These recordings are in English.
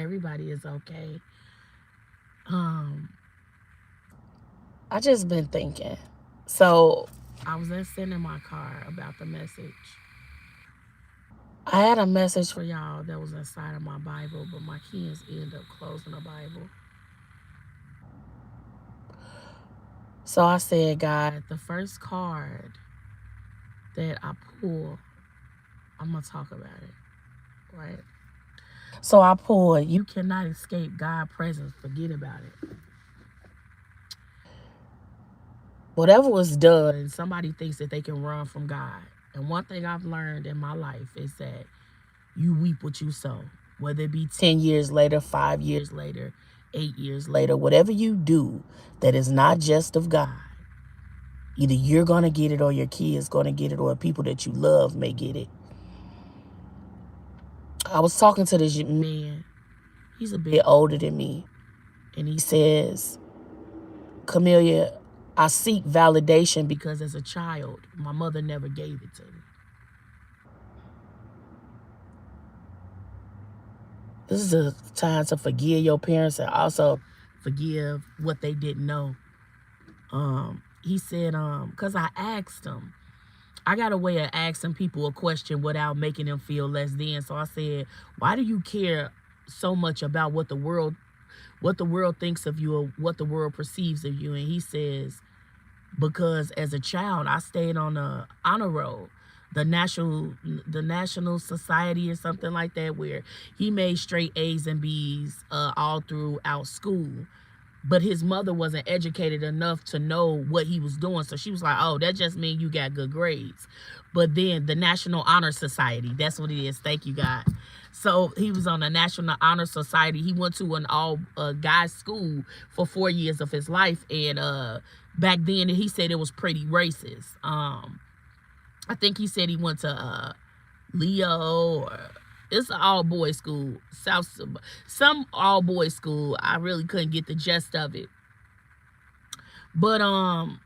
everybody is okay. Um, I just been thinking. So I was just sitting in my car about the message. I had a message for y'all that was inside of my Bible, but my kids ended up closing the Bible. So I said, God, the first card that I pull, I'm gonna talk about it, right? So I pulled, you cannot escape God's presence. Forget about it. Whatever was done, somebody thinks that they can run from God. And one thing I've learned in my life is that you reap what you sow. Whether it be 10 years later, 5 years later, 8 years later, whatever you do that is not just of God, either you're going to get it or your kids going to get it or people that you love may get it. I was talking to this man. He's a bit older than me. And he says, Camillia, I seek validation because as a child, my mother never gave it to me. This is a time to forgive your parents and also forgive what they didn't know. He said, because I asked him, I got a way of asking people a question without making them feel less than. So I said, why do you care so much about what the world thinks of you or what the world perceives of you? And he says, because as a child, I stayed on the honor roll, the national society or something like that, where he made straight A's and B's all throughout school. But his mother wasn't educated enough to know what he was doing. So she was like, oh, that just means you got good grades. But then the National Honor Society, that's what it is. Thank you, God. So he was on the National Honor Society. He went to an all guys school for 4 years of his life. And back then he said it was pretty racist. I think he said he went to Leo or it's an all boys school, some all boys school. I really couldn't get the gist of it, but I'm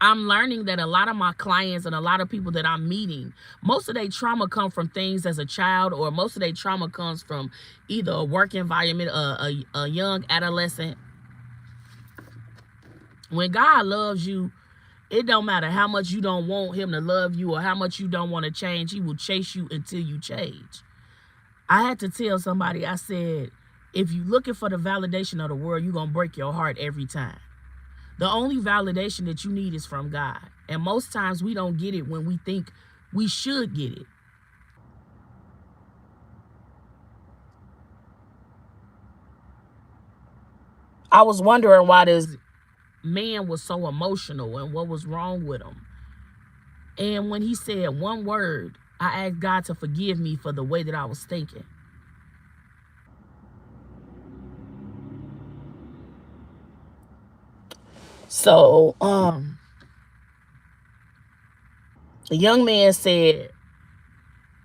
learning that a lot of my clients and a lot of people that I'm meeting, most of their trauma come from things as a child, or most of their trauma comes from either a work environment, a young adolescent. When God loves you, it don't matter how much you don't want him to love you or how much you don't want to change. He will chase you until you change. I had to tell somebody, I said, if you're looking for the validation of the world, you're going to break your heart every time. The only validation that you need is from God. And most times we don't get it when we think we should get it. I was wondering why this man was so emotional and what was wrong with him. And when he said one word, I asked God to forgive me for the way that I was thinking. So, the young man said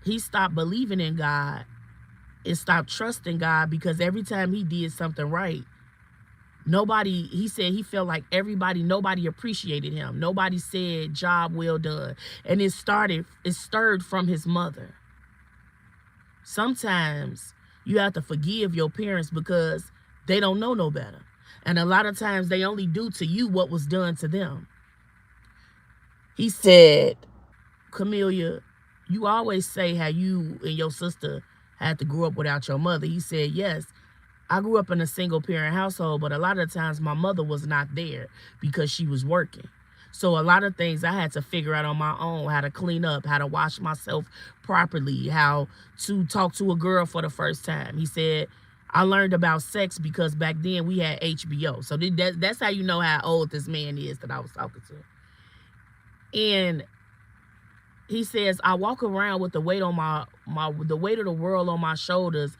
he stopped believing in God and stopped trusting God because every time he did something right, he said he felt like nobody appreciated him. Nobody said job well done. And it stirred from his mother. Sometimes you have to forgive your parents because they don't know no better. And a lot of times they only do to you what was done to them. He said, Camillia, you always say how you and your sister had to grow up without your mother. He said, yes, I grew up in a single parent household, but a lot of times my mother was not there because she was working. So a lot of things I had to figure out on my own, how to clean up, how to wash myself properly, how to talk to a girl for the first time. He said, I learned about sex because back then we had HBO. So that's how you know how old this man is that I was talking to. And he says, I walk around with the weight on the weight of the world on my shoulders,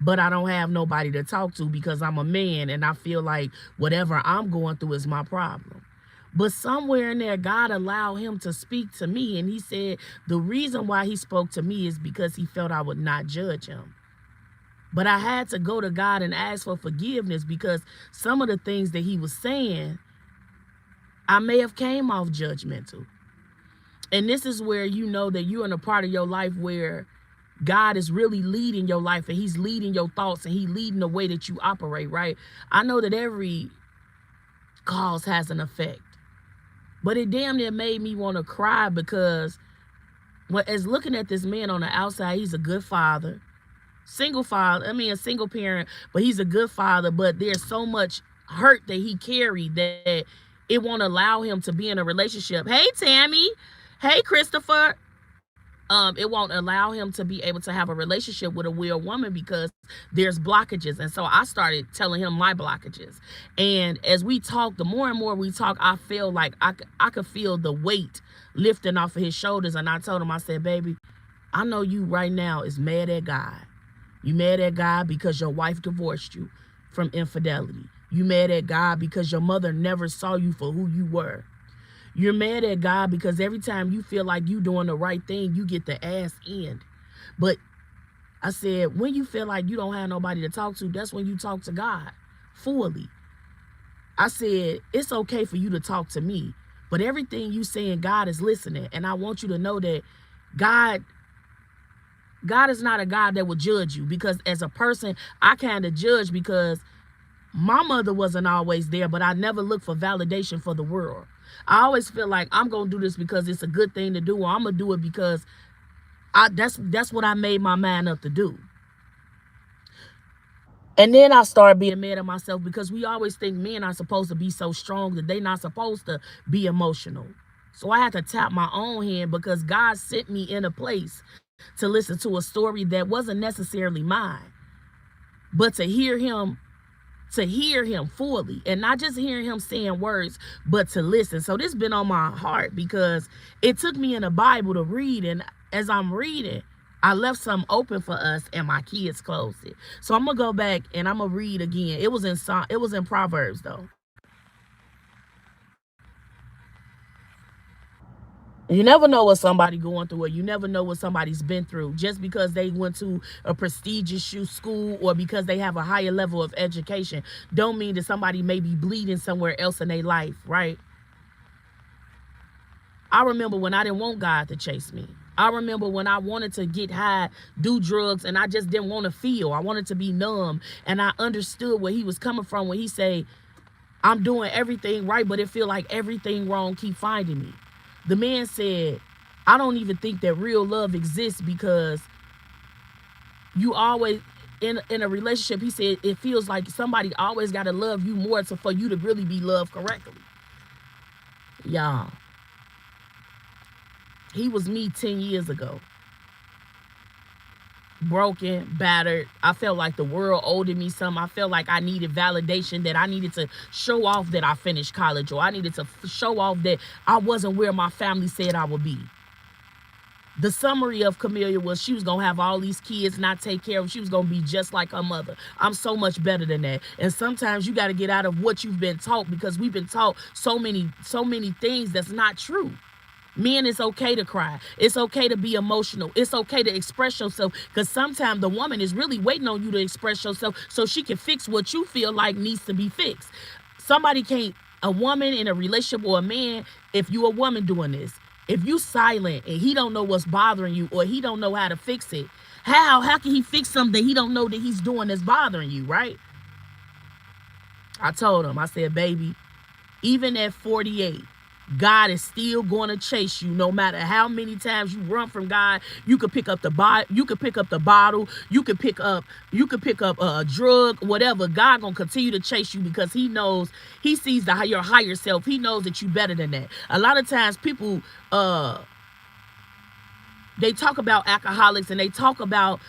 but I don't have nobody to talk to because I'm a man and I feel like whatever I'm going through is my problem. But somewhere in there, God allowed him to speak to me. And he said the reason why he spoke to me is because he felt I would not judge him. But I had to go to God and ask for forgiveness because some of the things that he was saying, I may have came off judgmental. And this is where you know that you're in a part of your life where God is really leading your life, and he's leading your thoughts, and he's leading the way that you operate, right? I know that every cause has an effect, but it damn near made me want to cry because as looking at this man on the outside, he's a good father, single father, I mean a single parent, but he's a good father, but there's so much hurt that he carried that it won't allow him to be in a relationship. Hey Tammy, hey Christopher. It won't allow him to be able to have a relationship with a real woman because there's blockages. And so I started telling him my blockages. And as we talk, the more and more we talk, I feel like I could feel the weight lifting off of his shoulders. And I told him, I said, baby, I know you right now is mad at God. You mad at God because your wife divorced you from infidelity. You mad at God because your mother never saw you for who you were. You're mad at God because every time you feel like you doing the right thing, you get the ass end. But I said, when you feel like you don't have nobody to talk to, that's when you talk to God fully. I said, it's okay for you to talk to me, but everything you saying, God is listening. And I want you to know that God is not a God that will judge you, because as a person, I kind of judge because my mother wasn't always there, but I never looked for validation for the world. I always feel like I'm going to do this because it's a good thing to do, or I'm going to do it because that's what I made my mind up to do. And then I started being mad at myself because we always think men are supposed to be so strong that they're not supposed to be emotional. So I had to tap my own hand because God sent me in a place to listen to a story that wasn't necessarily mine, but to hear him fully, and not just hearing him saying words, but to listen. So this been on my heart because it took me in the Bible to read, and as I'm reading, I left something open for us and my kids closed it. So I'm gonna go back and I'm gonna read again. It was in Proverbs though. You never know what somebody going through, or you never know what somebody's been through. Just because they went to a prestigious school or because they have a higher level of education, don't mean that somebody may be bleeding somewhere else in their life, right? I remember when I didn't want God to chase me. I remember when I wanted to get high, do drugs, and I just didn't want to feel. I wanted to be numb, and I understood where he was coming from when he said, I'm doing everything right, but it feel like everything wrong keep finding me. The man said, I don't even think that real love exists because you always, in a relationship, he said, it feels like somebody always got to love you more for you to really be loved correctly. Y'all, he was me 10 years ago. Broken, battered. I felt like the world owed me something. I felt like I needed validation, that I needed to show off that I finished college, or I needed to show off that I wasn't where my family said I would be. The summary of Camillia was she was going to have all these kids, not take care of them. She was going to be just like her mother. I'm so much better than that. And sometimes you got to get out of what you've been taught, because we've been taught so many things that's not true. Men, it's okay to cry. It's okay to be emotional. It's okay to express yourself, because sometimes the woman is really waiting on you to express yourself so she can fix what you feel like needs to be fixed. A woman in a relationship, or a man, if you a woman doing this, if you silent and he don't know what's bothering you, or he don't know how to fix it, how can he fix something he don't know that he's doing that's bothering you, right? I told him, I said, baby, even at 48, God is still going to chase you, no matter how many times you run from God. You could pick up the bottle, you could pick up a drug, whatever. God gonna continue to chase you, because he knows, he sees your higher self. He knows that you better than that. A lot of times people they talk about alcoholics and they talk about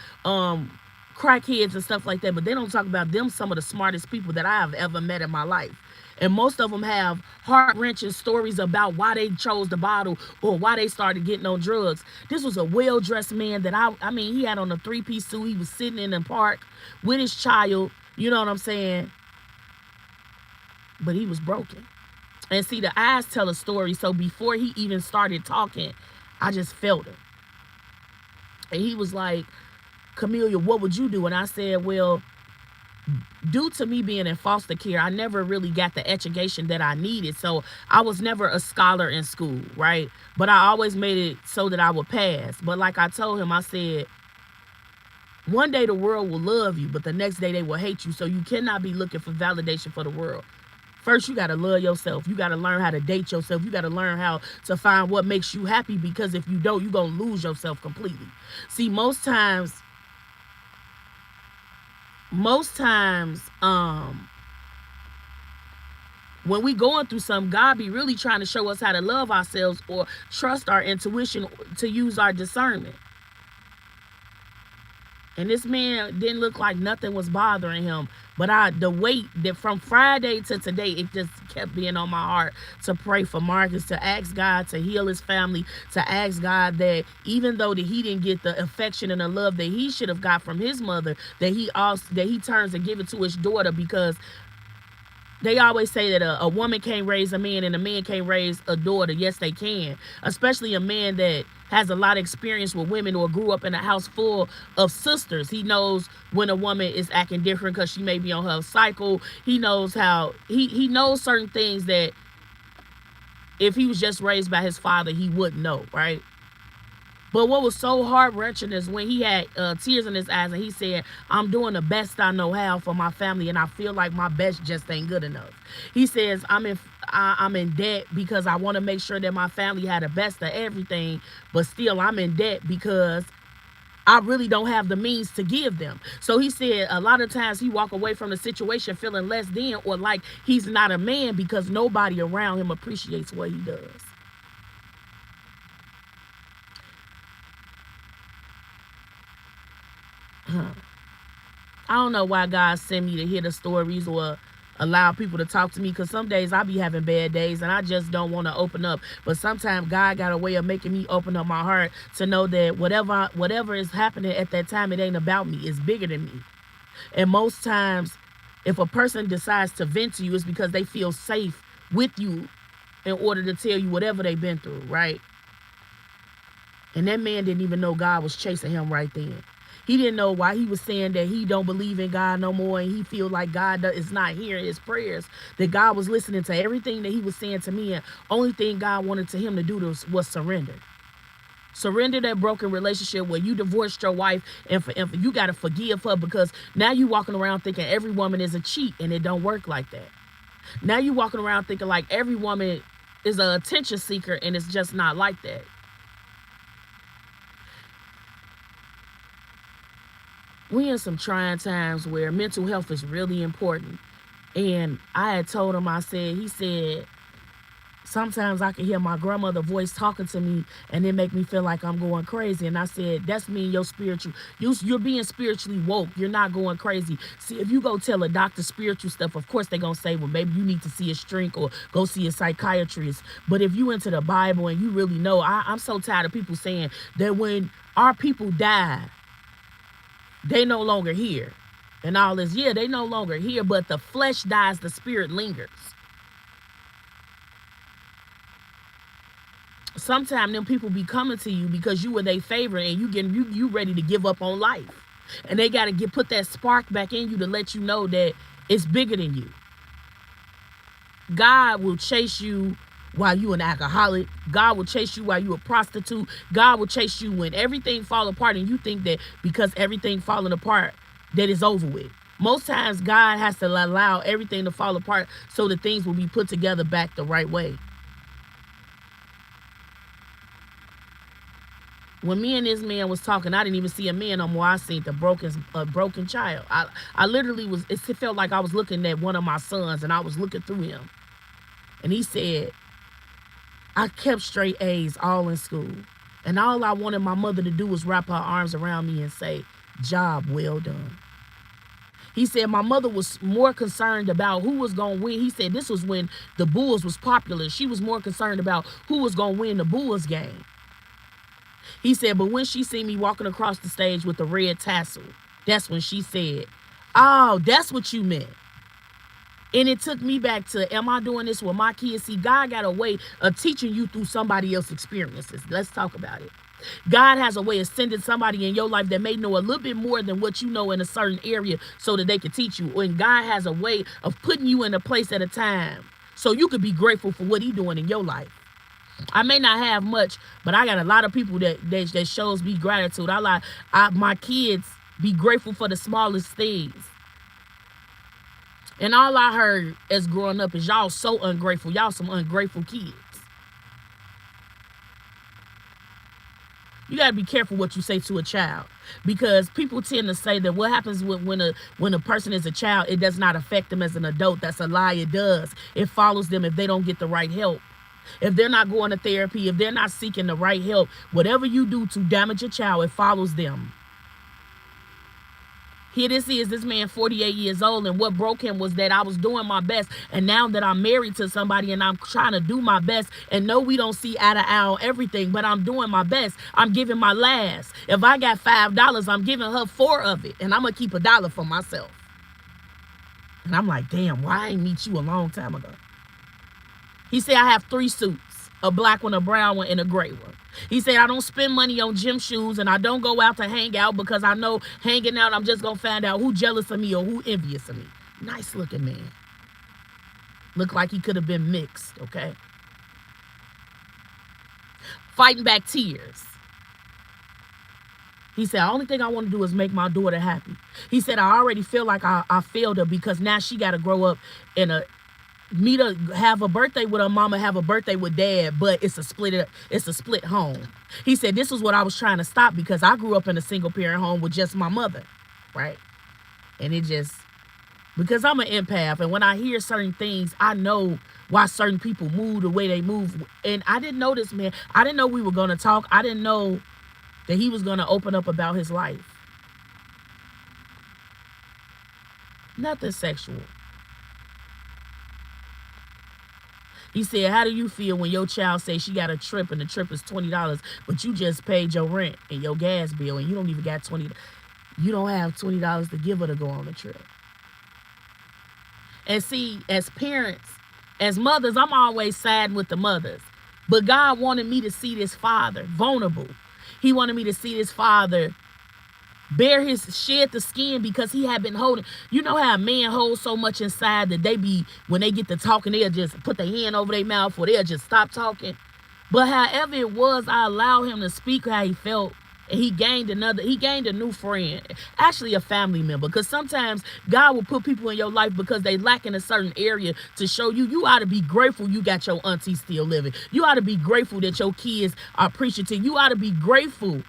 crackheads and stuff like that, but they don't talk about them, some of the smartest people that I have ever met in my life. And most of them have heart-wrenching stories about why they chose the bottle or why they started getting on drugs. This was a well-dressed man that I mean, he had on a three-piece suit. He was sitting in the park with his child. You know what I'm saying? But he was broken. And see, the eyes tell a story. So before he even started talking, I just felt it. And he was like, Camillia, what would you do? And I said, well, due to me being in foster care, I never really got the education that I needed. So I was never a scholar in school, right? But I always made it so that I would pass. But like I told him, I said, One day the world will love you, but the next day they will hate you. So you cannot be looking for validation for the world. First, you got to love yourself. You got to learn how to date yourself. You got to learn how to find what makes you happy, because if you don't, you're going to lose yourself completely. See, most times, when we going through something, God be really trying to show us how to love ourselves or trust our intuition, to use our discernment. And this man didn't look like nothing was bothering him. But the weight that from Friday to today, it just kept being on my heart to pray for Marcus, to ask God to heal his family, to ask God that even though that he didn't get the affection and the love that he should have got from his mother, that he turns and give it to his daughter, because they always say that a woman can't raise a man and a man can't raise a daughter. Yes, they can. Especially a man that has a lot of experience with women or grew up in a house full of sisters. He knows when a woman is acting different because she may be on her cycle. He knows how, he knows certain things that if he was just raised by his father, he wouldn't know, right? But what was so heart-wrenching is when he had tears in his eyes and he said, I'm doing the best I know how for my family, and I feel like my best just ain't good enough. He says, I'm in debt because I want to make sure that my family had the best of everything, but still I'm in debt because I really don't have the means to give them. So he said a lot of times he walk away from the situation feeling less than, or like he's not a man, because nobody around him appreciates what he does. I don't know why God sent me to hear the stories or allow people to talk to me, because some days I be having bad days and I just don't want to open up. But sometimes God got a way of making me open up my heart to know that whatever is happening at that time, it ain't about me. It's bigger than me. And most times, if a person decides to vent to you, it's because they feel safe with you in order to tell you whatever they've been through, right? And that man didn't even know God was chasing him right then. He didn't know why he was saying that he don't believe in God no more, and he feel like God is not hearing his prayers, that God was listening to everything that he was saying to me, and only thing God wanted to him to do was surrender. Surrender that broken relationship where you divorced your wife, and you got to forgive her, because now you walking around thinking every woman is a cheat, and it don't work like that. Now you walking around thinking like every woman is an attention seeker, and it's just not like that. We in some trying times where mental health is really important. And I had told him, he said, sometimes I can hear my grandmother's voice talking to me and it make me feel like I'm going crazy. And I said, that's mean you're being spiritually woke. You're not going crazy. See, if you go tell a doctor spiritual stuff, of course they're going to say, well, maybe you need to see a shrink or go see a psychiatrist. But if you into the Bible and you really know, I'm so tired of people saying that when our people die, they no longer here. And all this, yeah, they no longer here, but the flesh dies, the spirit lingers. Sometimes them people be coming to you because you were their favorite, and you ready to give up on life. And they got to put that spark back in you to let you know that it's bigger than you. God will chase you while you an alcoholic. God will chase you while you a prostitute. God will chase you when everything fall apart and you think that because everything falling apart that it's over with. Most times God has to allow everything to fall apart so that things will be put together back the right way. When me and this man was talking, I didn't even see a man no more. I seen the broken child. I literally it felt like I was looking at one of my sons, and I was looking through him. And he said, I kept straight A's all in school. And all I wanted my mother to do was wrap her arms around me and say, job well done. He said my mother was more concerned about who was going to win. He said this was when the Bulls was popular. She was more concerned about who was going to win the Bulls game. He said, but when she seen me walking across the stage with the red tassel, that's when she said, oh, that's what you meant. And it took me back to, am I doing this with my kids? See, God got a way of teaching you through somebody else's experiences. Let's talk about it. God has a way of sending somebody in your life that may know a little bit more than what you know in a certain area so that they can teach you. And God has a way of putting you in a place at a time so you could be grateful for what he's doing in your life. I may not have much, but I got a lot of people that shows me gratitude. My kids, Be grateful for the smallest things. And all I heard as growing up is y'all so ungrateful. Y'all some ungrateful kids. You got to be careful what you say to a child, because people tend to say that what happens when a person is a child, it does not affect them as an adult. That's a lie. It does. It follows them if they don't get the right help. If they're not going to therapy, if they're not seeking the right help, whatever you do to damage a child, it follows them. Here this man 48 years old, and what broke him was that I was doing my best, and now that I'm married to somebody and I'm trying to do my best, and no, we don't see eye to eye on everything, but I'm doing my best. I'm giving my last. If I got $5, I'm giving her 4 of it, and I'm gonna keep $1 for myself. And I'm like, damn, why I ain't meet you a long time ago? He said, I have 3 suits, a black one, a brown one, and a gray one. He said, I don't spend money on gym shoes, and I don't go out to hang out because I know hanging out, I'm just going to find out who jealous of me or who envious of me. Nice looking man. Looked like he could have been mixed, okay? Fighting back tears. He said, the only thing I want to do is make my daughter happy. He said, I already feel like I failed her because now she got to grow up in a have a birthday with her mama, have a birthday with dad, but it's a split home. He said, this was what I was trying to stop because I grew up in a single parent home with just my mother, right? And it just, because I'm an empath, and when I hear certain things, I know why certain people move the way they move. And I didn't know this man. I didn't know we were going to talk. I didn't know that he was going to open up about his life. Nothing sexual. He said, how do you feel when your child says she got a trip and the trip is $20, but you just paid your rent and your gas bill and you don't even got $20? You don't have $20 to give her to go on the trip. And see, as parents, as mothers, I'm always siding with the mothers. But God wanted me to see this father vulnerable. He wanted me to see this father shed the skin because he had been holding. You know how a man holds so much inside that when they get to talking, they'll just put their hand over their mouth or they'll just stop talking. But however it was, I allowed him to speak how he felt, and he gained a new friend, actually a family member, because sometimes God will put people in your life because they lack in a certain area to show you ought to be grateful you got your auntie still living. You ought to be grateful that your kids are preaching to you. You ought to be grateful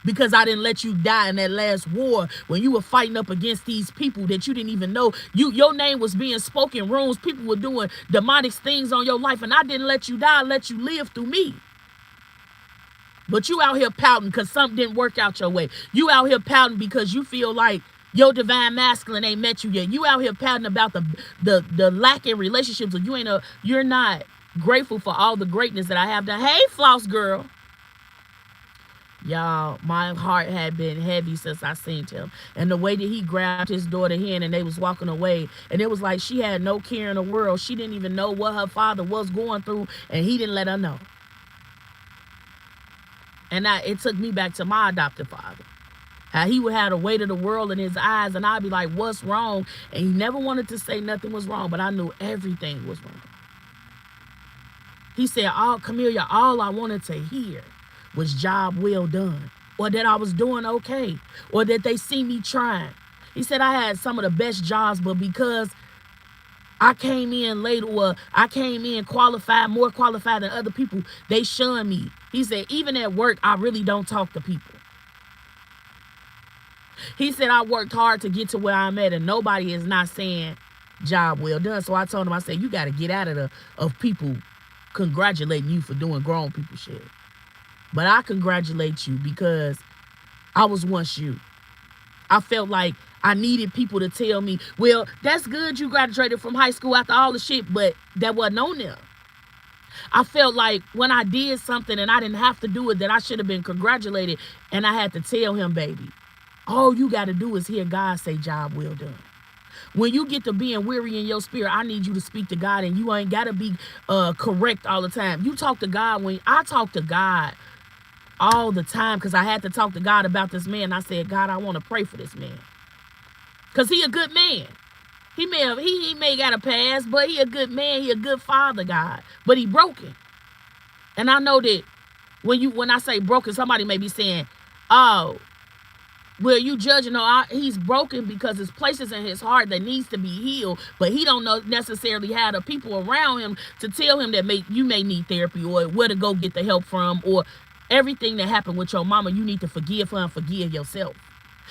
because I didn't let you die in that last war when you were fighting up against these people that you didn't even know. Your name was being spoken in rooms. People were doing demonic things on your life, and I didn't let you die. I let you live through me. But you out here pouting because something didn't work out your way. You out here pouting because you feel like your divine masculine ain't met you yet. You out here pouting about the lack in relationships, or you're not grateful for all the greatness that I have done. Hey, Floss girl. Y'all, my heart had been heavy since I seen him. And the way that he grabbed his daughter hand and they was walking away, and it was like she had no care in the world. She didn't even know what her father was going through, and he didn't let her know. And it took me back to my adopted father. How he would have the weight of the world in his eyes, and I'd be like, what's wrong? And he never wanted to say nothing was wrong, but I knew everything was wrong. He said, Camillia, all I wanted to hear was job well done, or that I was doing okay, or that they see me trying. He said I had some of the best jobs, but because I came in late, or I came in more qualified than other people, they shunned me. He said, even at work, I really don't talk to people. He said, I worked hard to get to where I'm at, and nobody is not saying job well done. So I told him, I said, you got to get out of people congratulating you for doing grown people shit. But I congratulate you because I was once you. I felt like I needed people to tell me, well, that's good you graduated from high school after all the shit, but that wasn't on them. I felt like when I did something and I didn't have to do it, that I should have been congratulated, and I had to tell him, baby, all you got to do is hear God say job well done. When you get to being weary in your spirit, I need you to speak to God, and you ain't got to be correct all the time. You talk to God. When I talk to God all the time, because I had to talk to God about this man. I said, God, I want to pray for this man. Because he a good man. He may got a past, but he a good man. He a good father, God. But he broken. And I know that when I say broken, somebody may be saying, oh, Well, you judging, he's broken because there's places in his heart that needs to be healed, but he don't know necessarily have the people around him to tell him that you may need therapy, or where to go get the help from, or everything that happened with your mama, you need to forgive her and forgive yourself.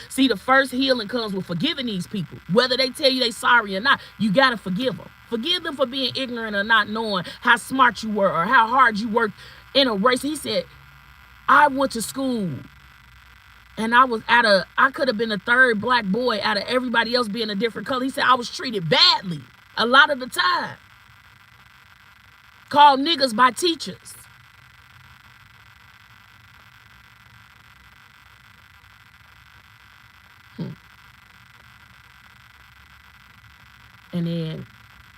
See, the first healing comes with forgiving these people. Whether they tell you they sorry or not, you got to forgive them. Forgive them for being ignorant or not knowing how smart you were or how hard you worked in a race. He said, I went to school and I could have been the third black boy out of everybody else being a different color. He said I was treated badly a lot of the time. Called niggas by teachers. And then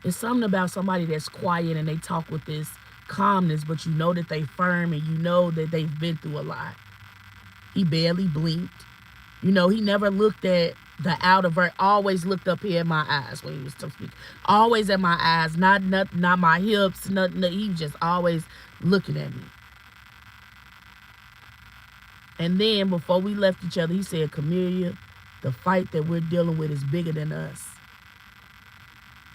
it's something about somebody that's quiet and they talk with this calmness, but you know that they firm and you know that they've been through a lot. He barely blinked. He never looked at the outer vert. Always looked up here at my eyes when he was speaking. Always at my eyes, not my hips, nothing. He just always looking at me. And then before we left each other, he said, Camillia, the fight that we're dealing with is bigger than us.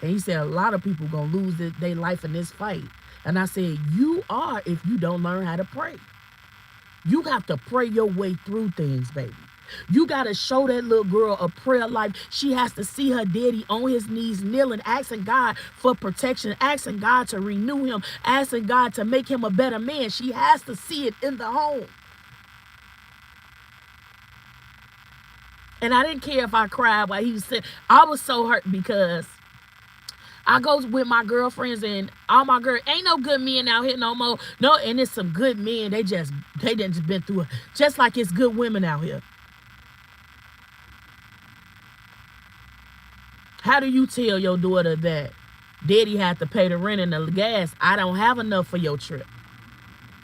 And he said a lot of people gonna lose their life in this fight. And I said, you are, if you don't learn how to pray. You have to pray your way through things, baby. You got to show that little girl a prayer life. She has to see her daddy on his knees, kneeling, asking God for protection, asking God to renew him, asking God to make him a better man. She has to see it in the home. And I didn't care if I cried while he was sitting. I was so hurt because I go with my girlfriends and all my girls. Ain't no good men out here no more. No, and it's some good men. They didn't just been through it. Just like it's good women out here. How do you tell your daughter that daddy had to pay the rent and the gas? I don't have enough for your trip.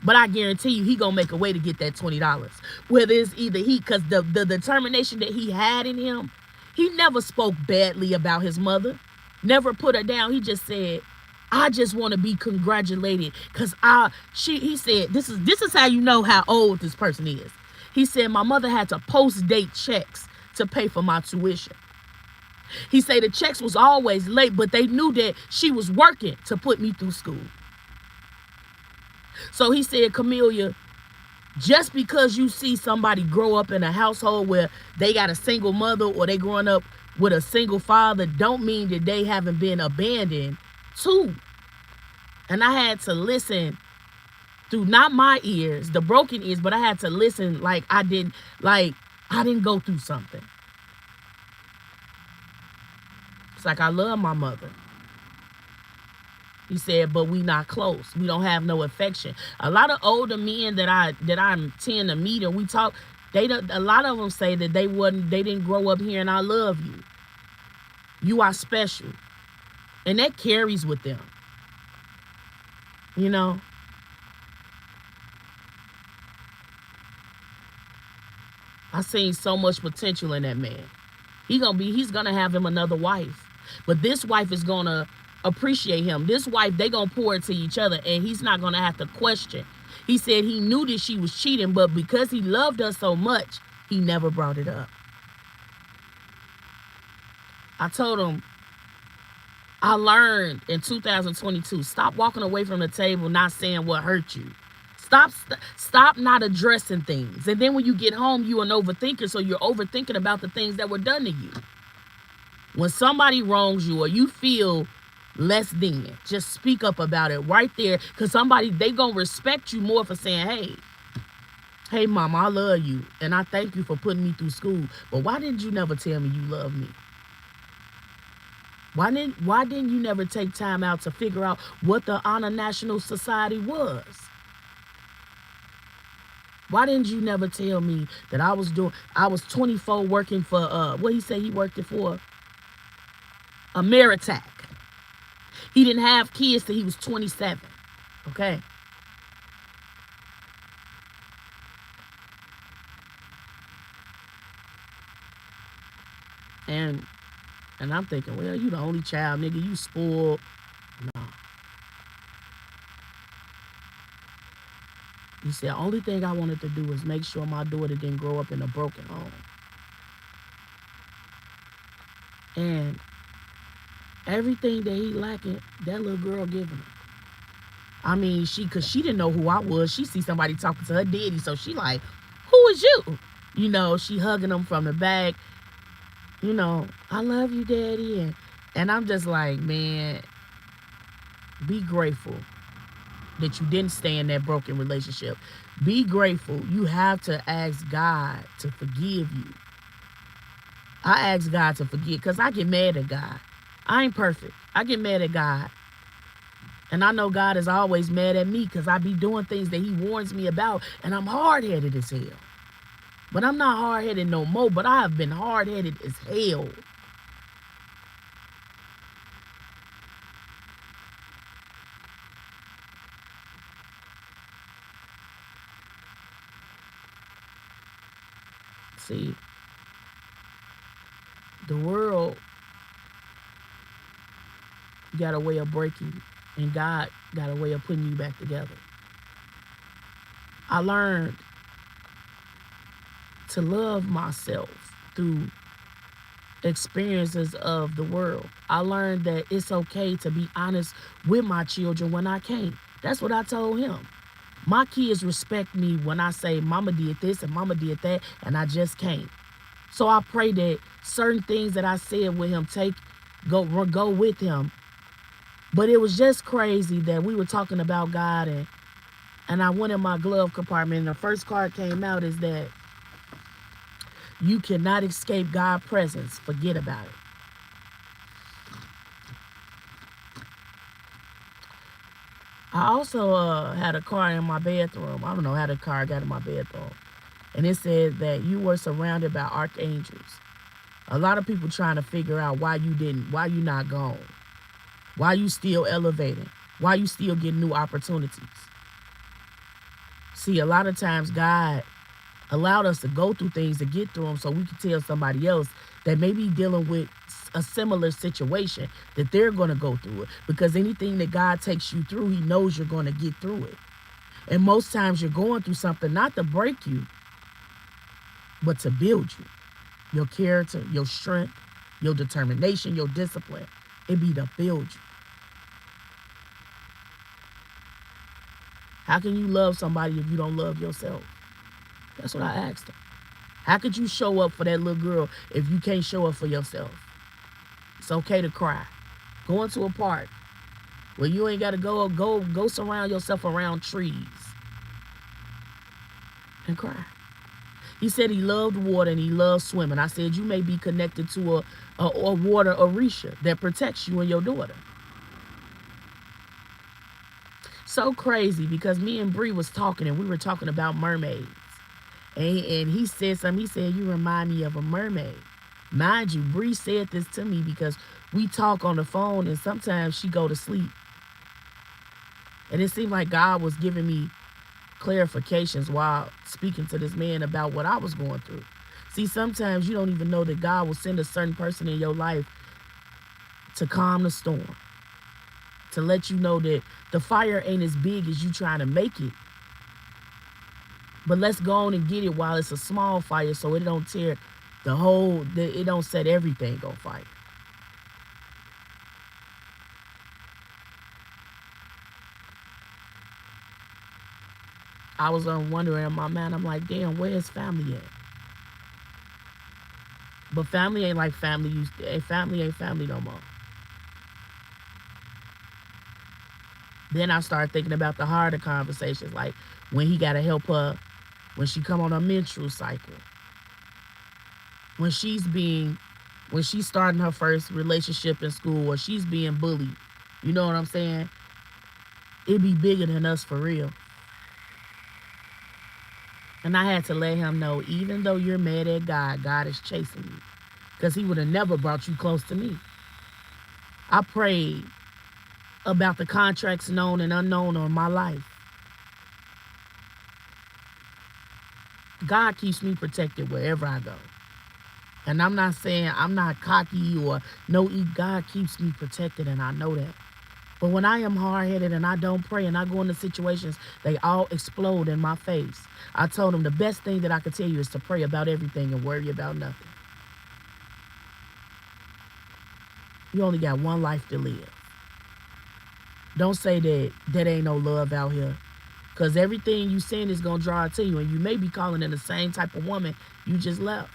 But I guarantee you he gonna make a way to get that $20. Whether it's either because the determination that he had in him, he never spoke badly about his mother. Never put her down. He just said, I just want to be congratulated because he said, this is how you know how old this person is. He said, my mother had to post-date checks to pay for my tuition. He said the checks was always late, but they knew that she was working to put me through school. So he said, Camillia, just because you see somebody grow up in a household where they got a single mother or they growing up with a single father, don't mean that they haven't been abandoned too. And I had to listen through not my ears, the broken ears, but I had to listen like I didn't go through something. It's like I love my mother. He said, but we not close. We don't have no affection. A lot of older men that I tend to meet and we talk, a lot of them say that they didn't grow up hearing I love you. You are special. And that carries with them. I seen so much potential in that man. He's gonna have him another wife. But this wife is gonna appreciate him. This wife, they gonna pour it to each other and he's not gonna have to question. He said he knew that she was cheating, but because he loved her so much, he never brought it up. I told him, I learned in 2022, stop walking away from the table not saying what hurt you. Stop not addressing things. And then when you get home, you're an overthinker, so you're overthinking about the things that were done to you. When somebody wrongs you or you feel less than, just speak up about it right there, because they gonna respect you more for saying, hey mama, I love you and I thank you for putting me through school, but why didn't you never tell me you love me? Why didn't you never take time out to figure out what the Honor National Society was? Why didn't you never tell me that I was 24 working for what he said he worked it for? Ameritac. He didn't have kids till he was 27. Okay. And I'm thinking, well, you the only child, nigga, you spoiled. No. He said, only thing I wanted to do was make sure my daughter didn't grow up in a broken home. And everything that he lacking, that little girl giving him. I mean, cause she didn't know who I was. She see somebody talking to her daddy, so she like, who is you? You know, she hugging him from the back. You know, I love you, daddy. And I'm just like, man, be grateful that you didn't stay in that broken relationship. Be grateful. You have to ask God to forgive you. I ask God to forgive because I get mad at God. I ain't perfect. I get mad at God. And I know God is always mad at me because I be doing things that he warns me about, and I'm hard-headed as hell. But I'm not hard-headed no more, but I have been hard-headed as hell. See, the world got a way of breaking you, and God got a way of putting you back together. I learned to love myself through experiences of the world. I learned that it's okay to be honest with my children when I can't. That's what I told him. My kids respect me when I say mama did this and mama did that and I just can't. So I pray that certain things that I said with him go with him. But it was just crazy that we were talking about God, and I went in my glove compartment, and the first card came out is that you cannot escape God's presence. Forget about it. I also had a card in my bathroom. I don't know how the card got in my bathroom. And it said that you were surrounded by archangels. A lot of people trying to figure out why you not gone. Why you still elevating? Why you still getting new opportunities? See, a lot of times God allowed us to go through things to get through them so we can tell somebody else that may be dealing with a similar situation that they're going to go through it. Because anything that God takes you through, he knows you're going to get through it. And most times you're going through something not to break you, but to build you. Your character, your strength, your determination, your discipline. It be to build you. How can you love somebody if you don't love yourself? That's what I asked him. How could you show up for that little girl if you can't show up for yourself? It's okay to cry. Go into a park where you ain't got to go surround yourself around trees and cry. He said he loved water and he loved swimming. I said you may be connected to a water orisha that protects you and your daughter. So crazy because me and Bree was talking and we were talking about mermaids. And he said something. He said, you remind me of a mermaid. Mind you, Bree said this to me because we talk on the phone and sometimes she go to sleep. And it seemed like God was giving me clarifications while speaking to this man about what I was going through. See, sometimes you don't even know that God will send a certain person in your life to calm the storm, to let you know that the fire ain't as big as you trying to make it. But let's go on and get it while it's a small fire so it don't tear it don't set everything on fire. I was wondering in my mind, I'm like, damn, where's family at? But family ain't like family. Family ain't family no more. Then I started thinking about the harder conversations, like when he got to help her when she come on her menstrual cycle. When she's starting her first relationship in school or she's being bullied. You know what I'm saying? It be bigger than us for real. And I had to let him know, even though you're mad at God, God is chasing you. Because he would have never brought you close to me. I prayed about the contracts known and unknown on my life. God keeps me protected wherever I go. And I'm not saying I'm not cocky or God keeps me protected, and I know that. But when I am hard-headed and I don't pray and I go into situations, they all explode in my face. I told him the best thing that I could tell you is to pray about everything and worry about nothing. You only got one life to live. Don't say that ain't no love out here. Because everything you saying is going to draw it to you. And you may be calling in the same type of woman you just left.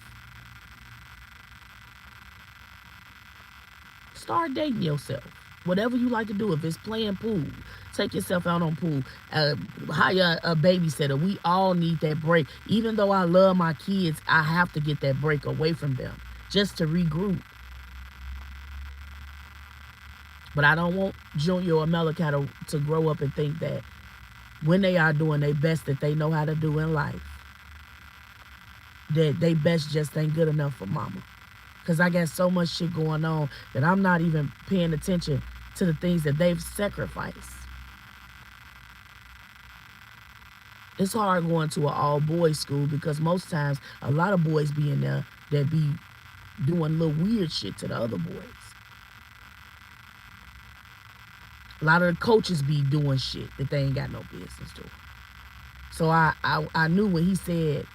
Start dating yourself. Whatever you like to do. If it's playing pool, take yourself out on pool. Hire a babysitter. We all need that break. Even though I love my kids, I have to get that break away from them just to regroup. But I don't want Junior or Malachi to grow up and think that when they are doing their best that they know how to do in life, that they best just ain't good enough for mama. Because I got so much shit going on that I'm not even paying attention to the things that they've sacrificed. It's hard going to an all-boys school because most times a lot of boys be in there that be doing little weird shit to the other boys. A lot of the coaches be doing shit that they ain't got no business doing. So I knew when he said,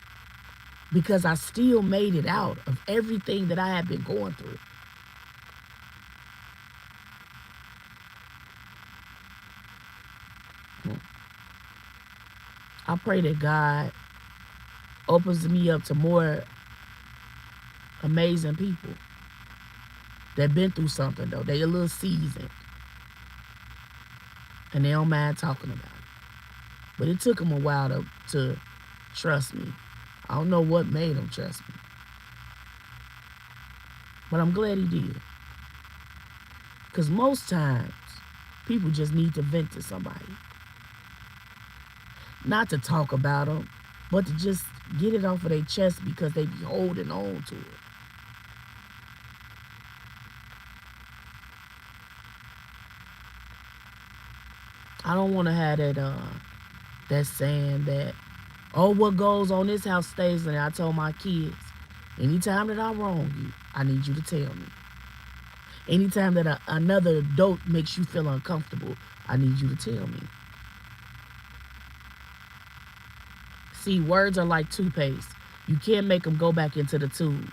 because I still made it out of everything that I had been going through. I pray that God opens me up to more amazing people that been through something, though. They a little seasoned. And they don't mind talking about it. But it took them a while to trust me. I don't know what made them trust me. But I'm glad he did. Because most times, people just need to vent to somebody. Not to talk about them, but to just get it off of their chest because they be holding on to it. I don't want to have that saying that, oh, what goes on this house stays in there. I told my kids, anytime that I wrong you, I need you to tell me. Anytime that another adult makes you feel uncomfortable, I need you to tell me. See, words are like toothpaste. You can't make them go back into the tube.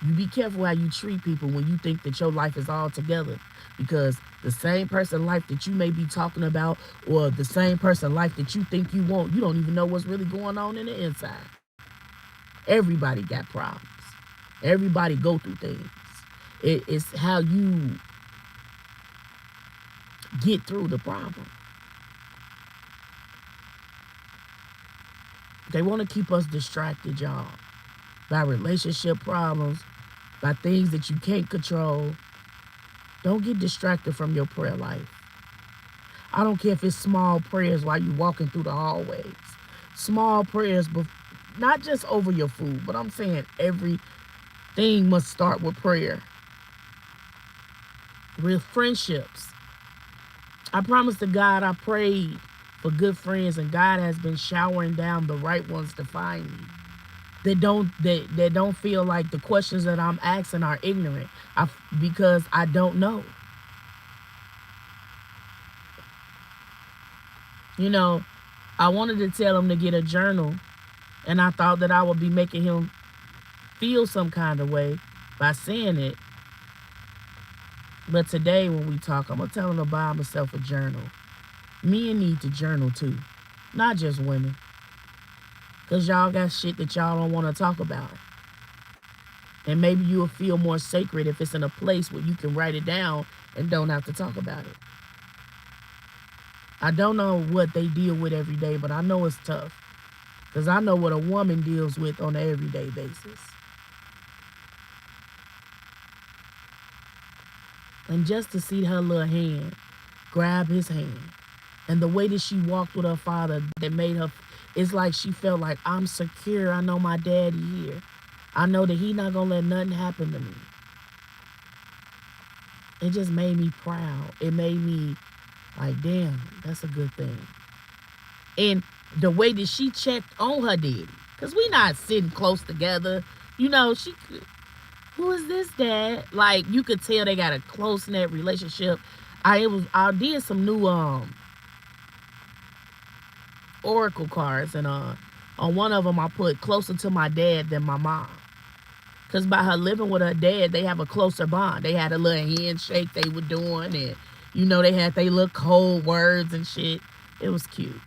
You be careful how you treat people when you think that your life is all together, because the same person life that you may be talking about, or the same person life that you think you want, you don't even know what's really going on in the inside. Everybody got problems. Everybody go through things. It's how you get through the problem. They want to keep us distracted, y'all, by relationship problems, by things that you can't control. Don't get distracted from your prayer life. I don't care if it's small prayers while you're walking through the hallways. Small prayers, not just over your food, but I'm saying everything must start with prayer. With friendships. I promise to God I prayed for good friends, and God has been showering down the right ones to find me. That don't feel like the questions that I'm asking are ignorant, because I don't know. You know, I wanted to tell him to get a journal, and I thought that I would be making him feel some kind of way by saying it. But today when we talk, I'm going to tell him to buy himself a journal. Men need to journal too, not just women. Because y'all got shit that y'all don't want to talk about. And maybe you'll feel more sacred if it's in a place where you can write it down and don't have to talk about it. I don't know what they deal with every day, but I know it's tough. Because I know what a woman deals with on an everyday basis. And just to see her little hand grab his hand, and the way that she walked with her father, that made her, it's like she felt like, I'm secure. I know my daddy here. I know that he not going to let nothing happen to me. It just made me proud. It made me like, damn, that's a good thing. And the way that she checked on her daddy, because we not sitting close together. You know, who is this, Dad? Like, you could tell they got a close-knit relationship. I did some new oracle cards, and on one of them I put closer to my dad than my mom. Because by her living with her dad, they have a closer bond. They had a little handshake they were doing, and, they had they little cold words and shit. It was cute.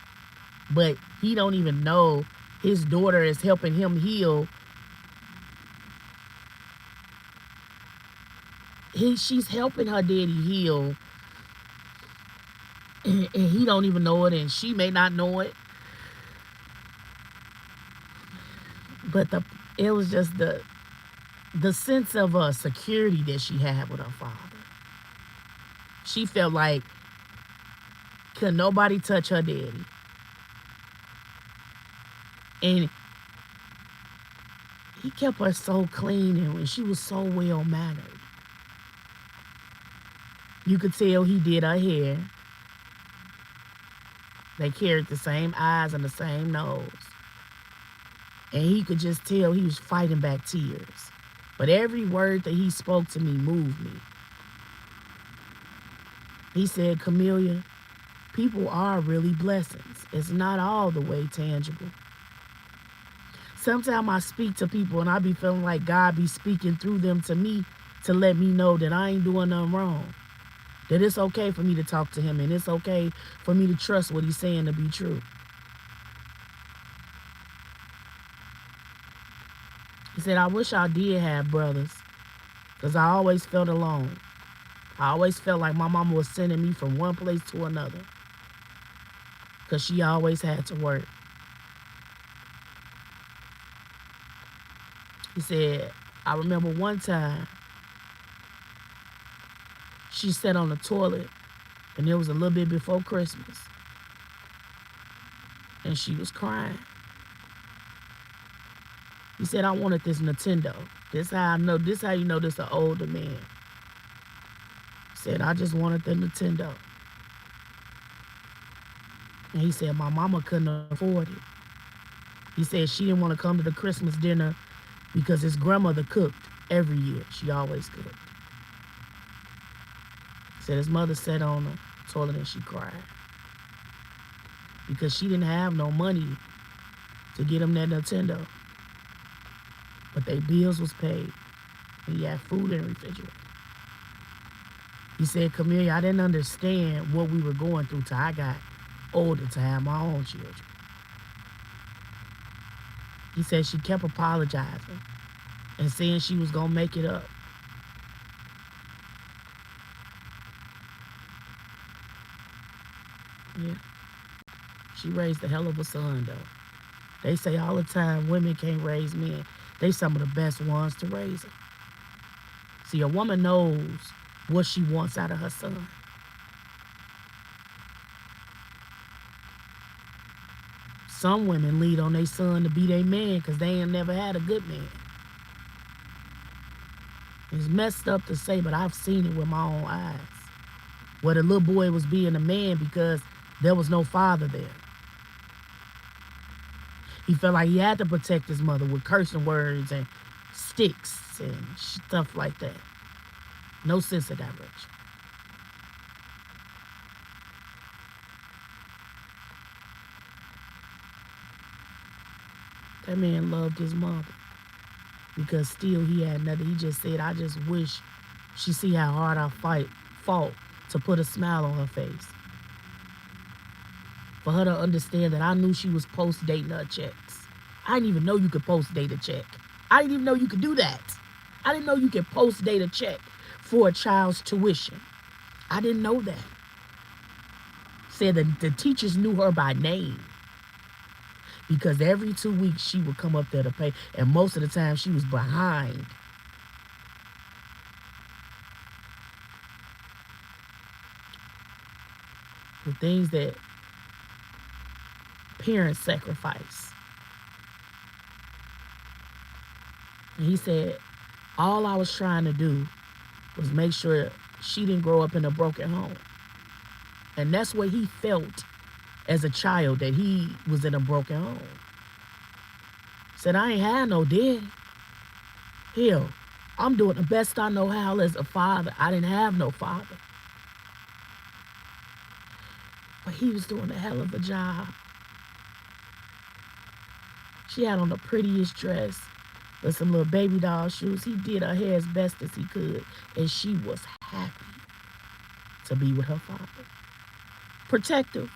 But he don't even know his daughter is helping him heal. She's helping her daddy heal, and he don't even know it, and she may not know it. But it was just the sense of security that she had with her father. She felt like could nobody touch her daddy. And he kept her so clean, and she was so well mannered. You could tell he did her hair. They carried the same eyes and the same nose. And he could just tell he was fighting back tears. But every word that he spoke to me moved me. He said, Camillia, people are really blessings. It's not all the way tangible. Sometimes I speak to people and I be feeling like God be speaking through them to me to let me know that I ain't doing nothing wrong. That it's okay for me to talk to him, and it's okay for me to trust what he's saying to be true. He said, I wish I did have brothers, because I always felt alone. I always felt like my mama was sending me from one place to another, because she always had to work. He said, I remember one time she sat on the toilet, and it was a little bit before Christmas, and she was crying. He said, I wanted this Nintendo. This how you know this an older man. He said, I just wanted the Nintendo. And he said, my mama couldn't afford it. He said she didn't want to come to the Christmas dinner because his grandmother cooked every year. She always cooked. He said his mother sat on the toilet and she cried because she didn't have no money to get him that Nintendo. But their bills was paid. And he had food in the refrigerator. He said, Camillia, I didn't understand what we were going through till I got older to have my own children. He said she kept apologizing and saying she was going to make it up. Yeah. She raised a hell of a son, though. They say all the time women can't raise men. They some of the best ones to raise them. See, a woman knows what she wants out of her son. Some women lead on their son to be their man because they ain't never had a good man. It's messed up to say, but I've seen it with my own eyes. Where the little boy was being a man because there was no father there. He felt like he had to protect his mother with cursing words and sticks and stuff like that. No sense of direction. That man loved his mother because still he had nothing. He just said, I just wish she see how hard I fought to put a smile on her face. For her to understand that I knew she was post-dating her checks. I didn't even know you could post-date a check. I didn't even know you could do that. I didn't know you could post-date a check for a child's tuition. I didn't know that. Said that the teachers knew her by name. Because every 2 weeks she would come up there to pay. And most of the time she was behind. The things that parents sacrifice. And he said, all I was trying to do was make sure she didn't grow up in a broken home. And that's what he felt as a child, that he was in a broken home. Said, I ain't had no daddy. Hell, I'm doing the best I know how as a father. I didn't have no father. But he was doing a hell of a job. She had on the prettiest dress. with some little baby doll shoes. He did her hair as best as he could, and she was happy to be with her father. Protective.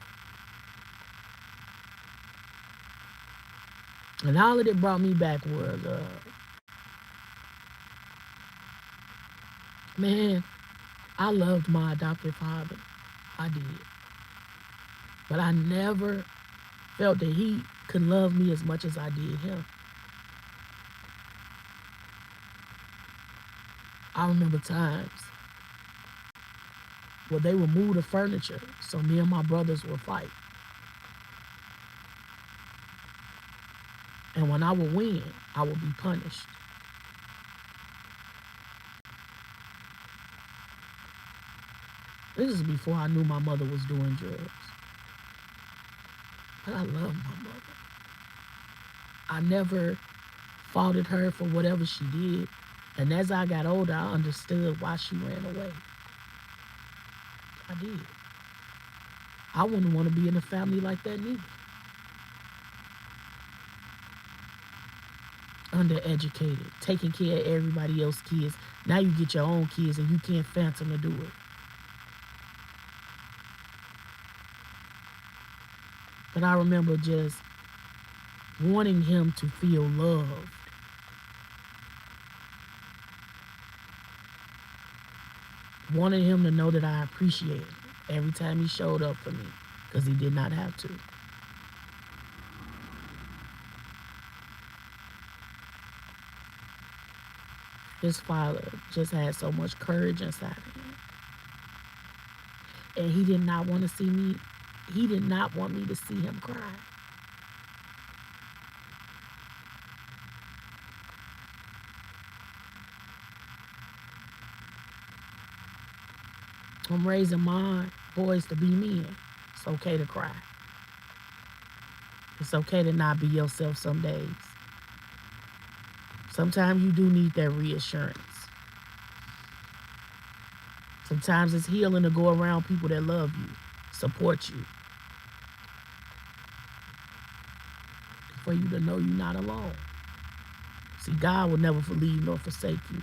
And all of it brought me back was, man, I loved my adopted father. I did. But I never felt that he could love me as much as I did him. I remember times where they would move the furniture so me and my brothers would fight. And when I would win, I would be punished. This is before I knew my mother was doing drugs. But I love my mother. I never faulted her for whatever she did. And as I got older, I understood why she ran away. I did. I wouldn't want to be in a family like that neither. Undereducated, taking care of everybody else's kids. Now you get your own kids and you can't phantom to do it. But I remember just wanting him to feel loved. Wanting him to know that I appreciated him every time he showed up for me, because he did not have to. His father just had so much courage inside of him. And he did not want to see me, he did not want me to see him cry. I'm raising my boys to be men. It's okay to cry. It's okay to not be yourself some days. Sometimes you do need that reassurance. Sometimes it's healing to go around people that love you, support you, for you to know you're not alone. See, God will never leave nor forsake you.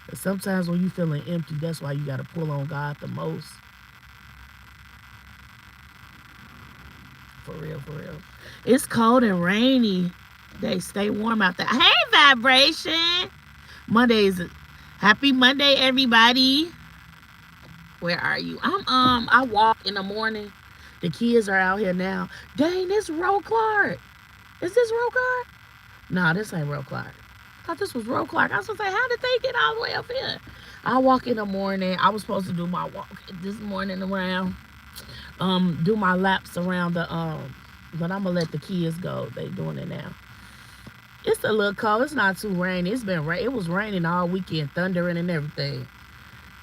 But sometimes when you're feeling empty, that's why you got to pull on God the most. For real, for real. It's cold and rainy. They stay warm out there. Hey, Vibration. Monday's happy Monday, everybody. Where are you? I walk in the morning. The kids are out here now. Dang, this Roe Clark. Is this Roe Clark? Nah, this ain't Roe Clark. I thought this was Roe Clark. I was gonna say, how did they get all the way up here? I walk in the morning. I was supposed to do my walk this morning around, do my laps around the but I'm gonna let the kids go. They doing it now. It's a little cold. It's not too rainy. It's been rain. It was raining all weekend, thundering and everything.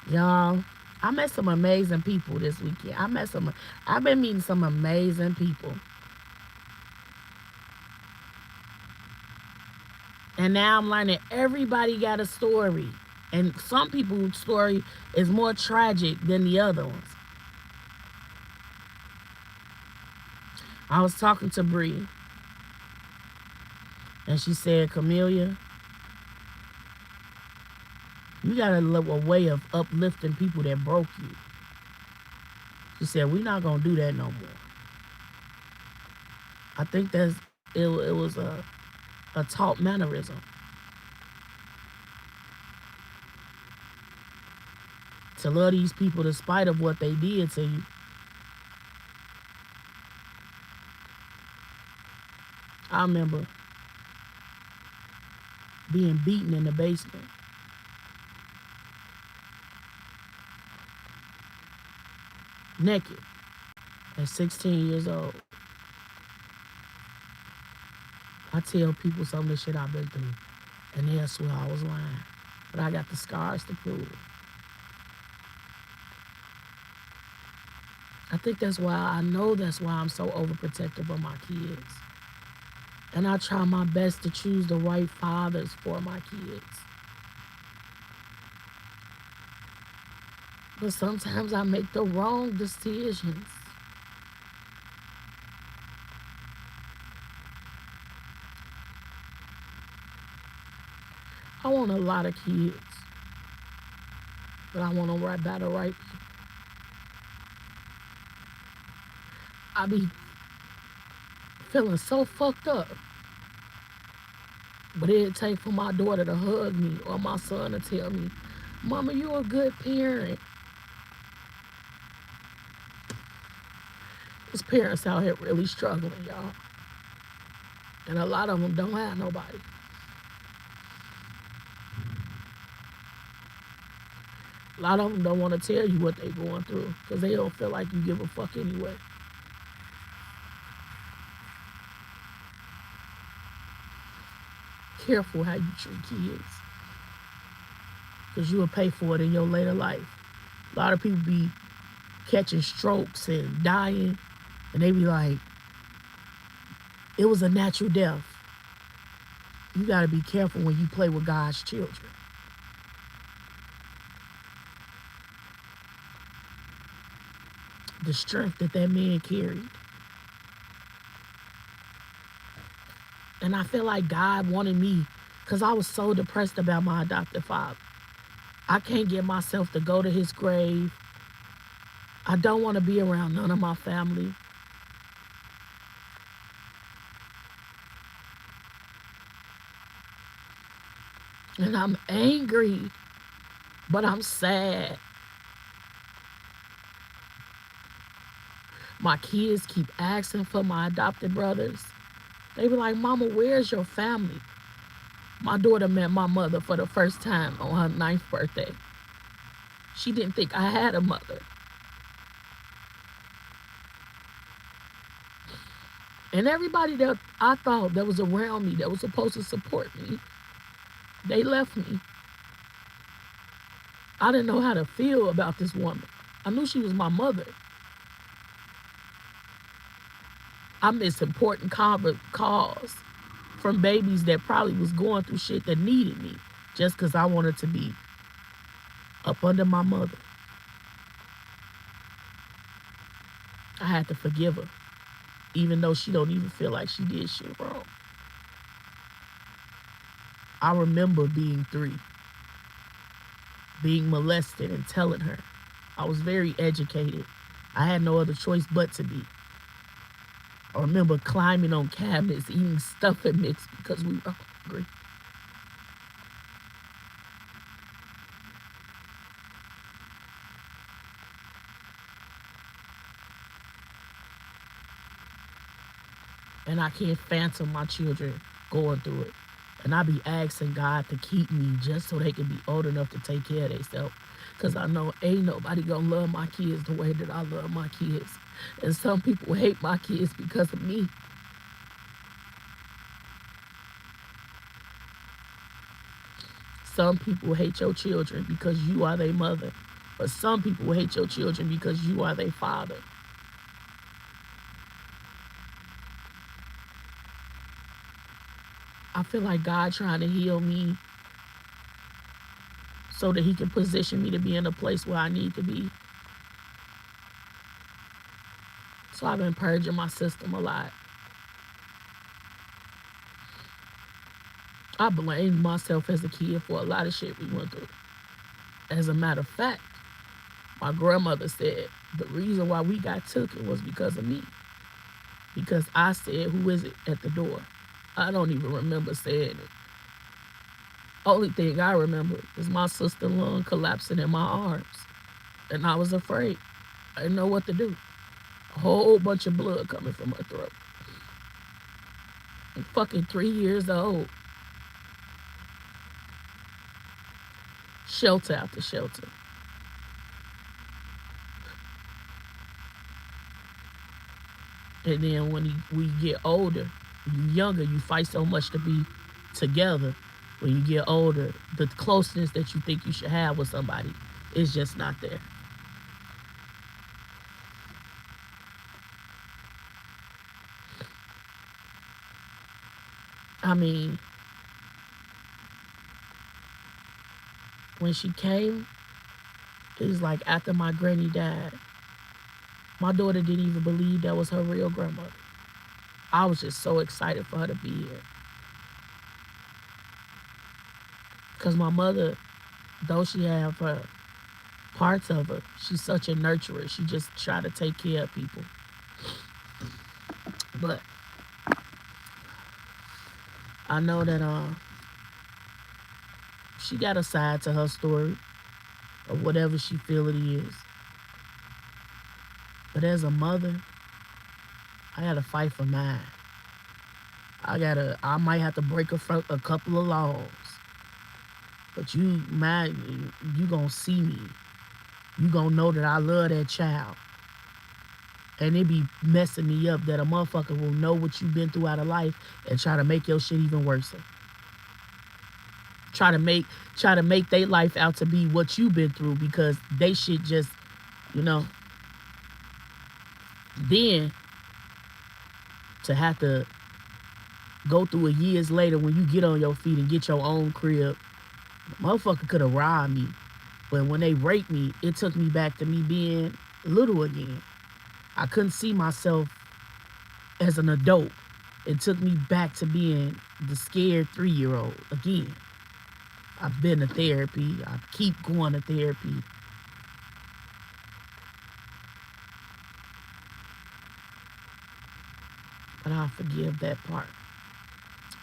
Y'all, I met some amazing people this weekend. I've been meeting some amazing people. And now I'm learning everybody got a story. And some people's story is more tragic than the other ones. I was talking to Bree. And she said, Camillia, you got a way of uplifting people that broke you. She said, we're not going to do that no more. I think it was a taught mannerism. To love these people despite of what they did to you. I remember being beaten in the basement. Naked. At 16 years old. I tell people some of the shit I've been through, and they'll swear I was lying. But I got the scars to prove it. I think that's why I'm so overprotective of my kids. And I try my best to choose the right fathers for my kids. But sometimes I make the wrong decisions. want a lot of kids, but I want them right by the right people. I be feeling so fucked up. But it'd take for my daughter to hug me or my son to tell me, Mama, you're a good parent. There's parents out here really struggling, y'all. And a lot of them don't have nobody. A lot of them don't want to tell you what they're going through because they don't feel like you give a fuck anyway. Careful how you treat kids because you will pay for it in your later life. A lot of people be catching strokes and dying, and they be like, it was a natural death. You got to be careful when you play with God's children. The strength that man carried. And I feel like God wanted me because I was so depressed about my adopted father. I can't get myself to go to his grave. I don't want to be around none of my family. And I'm angry, but I'm sad. My kids keep asking for my adopted brothers. They be like, Mama, where's your family? My daughter met my mother for the first time on her 9th birthday. She didn't think I had a mother. And everybody that I thought that was around me, that was supposed to support me, they left me. I didn't know how to feel about this woman. I knew she was my mother. I missed important calls from babies that probably was going through shit that needed me just because I wanted to be up under my mother. I had to forgive her, even though she don't even feel like she did shit wrong. I remember being 3, being molested and telling her. I was very educated. I had no other choice but to be. I remember climbing on cabinets, eating stuffing mix because we were hungry. And I can't phantom my children going through it. And I be asking God to keep me just so they can be old enough to take care of themselves. Because I know ain't nobody gonna love my kids the way that I love my kids. And some people hate my kids because of me. Some people hate your children because you are their mother. But some people hate your children because you are their father. I feel like God trying to heal me so that he can position me to be in a place where I need to be. So I've been purging my system a lot. I blamed myself as a kid for a lot of shit we went through. As a matter of fact, my grandmother said the reason why we got taken was because of me. Because I said, who is it at the door? I don't even remember saying it. Only thing I remember is my sister lung collapsing in my arms. And I was afraid. I didn't know what to do. A whole bunch of blood coming from her throat. I'm fucking 3 years old. Shelter after shelter. And then when we get older, when you're younger, you fight so much to be together. When you get older, the closeness that you think you should have with somebody is just not there. I mean, when she came, it was like after my granny died. My daughter didn't even believe that was her real grandmother. I was just so excited for her to be here. Because my mother, though she have her parts of her, she's such a nurturer. She just try to take care of people. But I know that she got a side to her story or whatever she feel it is. But as a mother, I gotta fight for mine. I might have to break a couple of laws. But you gonna see me. You gonna know that I love that child. And it be messing me up that a motherfucker will know what you've been through out of life and try to make your shit even worse. Try to make their life out to be what you've been through because they shit just, you know. Then to have to go through it years later when you get on your feet and get your own crib, motherfucker could have robbed me. But when they raped me, it took me back to me being little again. I couldn't see myself as an adult. It took me back to being the scared 3-year-old again. I've been to therapy. I keep going to therapy. But I forgive that part.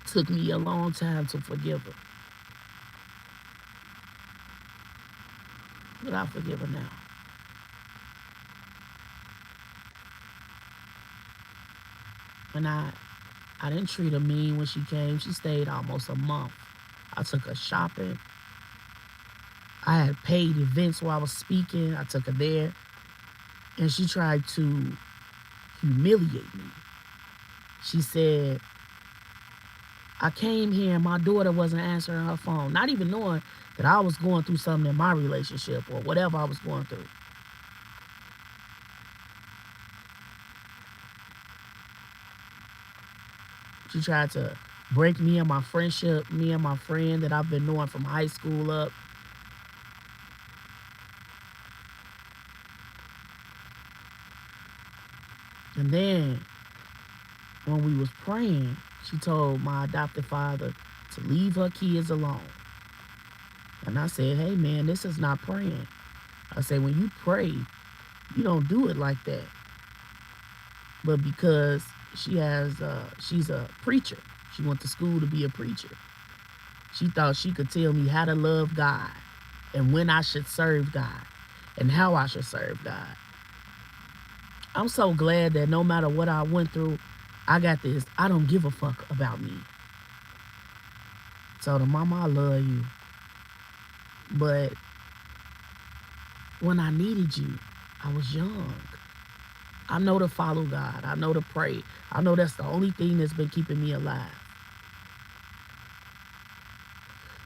Took me a long time to forgive her. But I forgive her now. And I didn't treat her mean when she came. She stayed almost a month. I took her shopping. I had paid events while I was speaking. I took her there. And she tried to humiliate me. She said, I came here and my daughter wasn't answering her phone, not even knowing that I was going through something in my relationship or whatever I was going through. She tried to break me and my friendship, me and my friend that I've been knowing from high school up. And then when we was praying, she told my adopted father to leave her kids alone. And I said, hey man, this is not praying. I said, when you pray, you don't do it like that. But because she's a preacher. She went to school to be a preacher. She thought she could tell me how to love God and when I should serve God and how I should serve God. I'm so glad that no matter what I went through, I got this. I don't give a fuck about me. So the mama, I love you. But when I needed you, I was young. I know to follow God. I know to pray. I know that's the only thing that's been keeping me alive.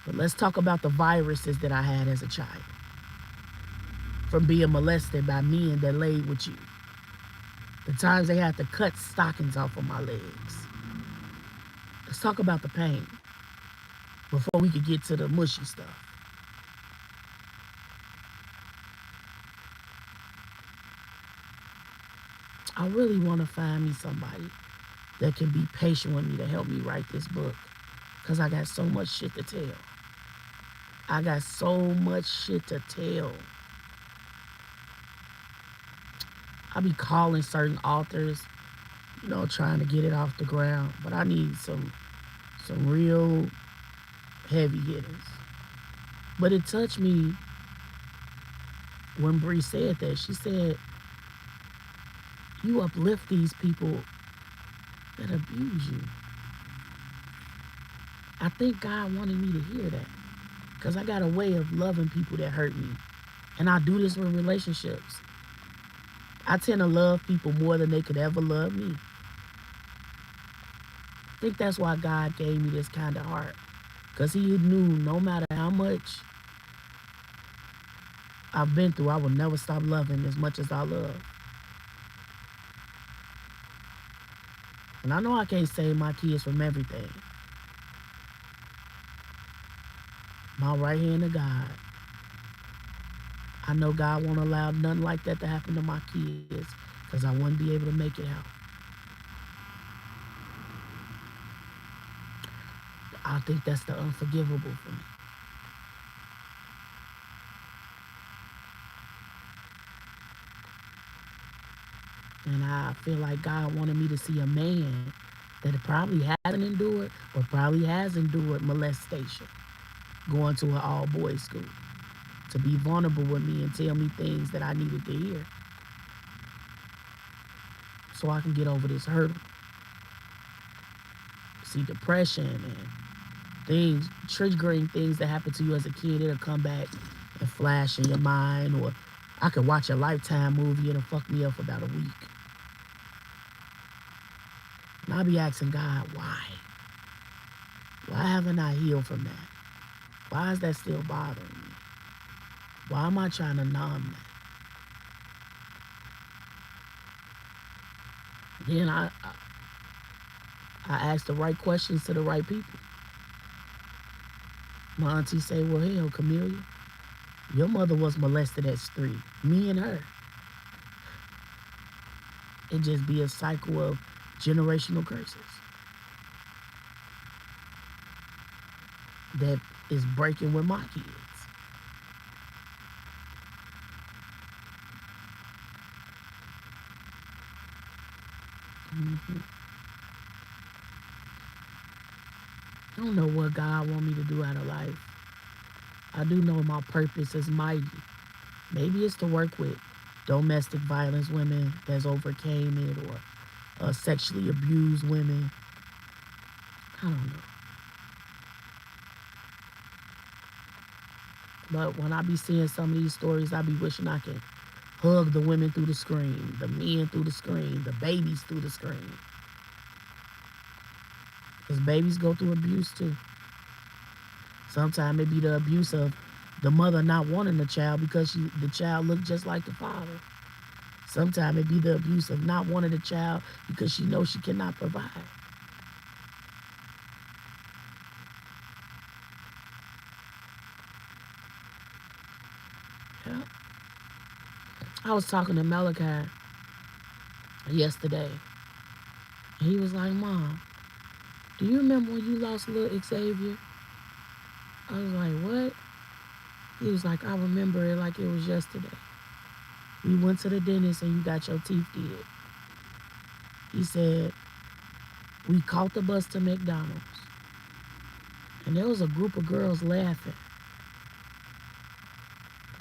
But let's talk about the viruses that I had as a child. From being molested by men that laid with you. The times they had to cut stockings off of my legs. Let's talk about the pain before we could get to the mushy stuff. I really want to find me somebody that can be patient with me to help me write this book. Because I got so much shit to tell. I got so much shit to tell. I be calling certain authors, you know, trying to get it off the ground. But I need some real heavy hitters. But it touched me when Bree said that. She said, you uplift these people that abuse you. I think God wanted me to hear that. Because I got a way of loving people that hurt me. And I do this with relationships. I tend to love people more than they could ever love me. I think that's why God gave me this kind of heart. Because he knew no matter how much I've been through, I will never stop loving as much as I love. And I know I can't save my kids from everything. My right hand of God. I know God won't allow nothing like that to happen to my kids because I wouldn't be able to make it out. I think that's the unforgivable for me. And I feel like God wanted me to see a man that probably hasn't endured or probably has endured molestation going to an all boys school to be vulnerable with me and tell me things that I needed to hear so I can get over this hurdle. See, depression and things, triggering things that happen to you as a kid, it'll come back and flash in your mind. Or I could watch a Lifetime movie and it'll fuck me up for about a week. And I'll be asking God, why? Why haven't I healed from that? Why is that still bothering me? Why am I trying to numb that? Then I ask the right questions to the right people. My auntie say, well, hell, Camillia, your mother was molested at 3, me and her. It just be a cycle of generational curses that is breaking with my kids. I don't know what God want me to do out of life. I do know my purpose is mighty. Maybe it's to work with domestic violence women that's overcame it, or sexually abused women. I don't know. But when I be seeing some of these stories, I be wishing I could hug the women through the screen, the men through the screen, the babies through the screen. Because babies go through abuse too. Sometimes it be the abuse of the mother not wanting the child because the child looked just like the father. Sometimes it be the abuse of not wanting the child because she knows she cannot provide. Yeah. I was talking to Malachi yesterday. And he was like, Mom, do you remember when you lost little Xavier? I was like, what? He was like, I remember it like it was yesterday. We went to the dentist and you got your teeth did. He said, we caught the bus to McDonald's. And there was a group of girls laughing.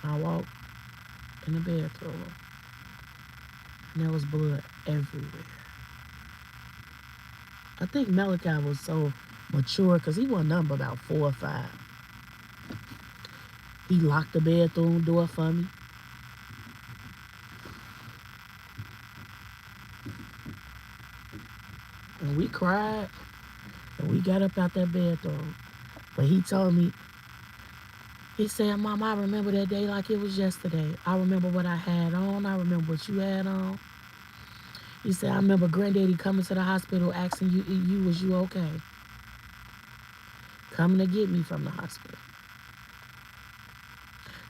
I walked in the bathroom. And there was blood everywhere. I think Malachi was so mature because he wasn't nothing but about 4 or 5. He locked the bathroom door for me. And we cried. And we got up out that bathroom. But he told me, he said, Mom, I remember that day like it was yesterday. I remember what I had on. I remember what you had on. He said, I remember Granddaddy coming to the hospital asking you, was you okay? Coming to get me from the hospital.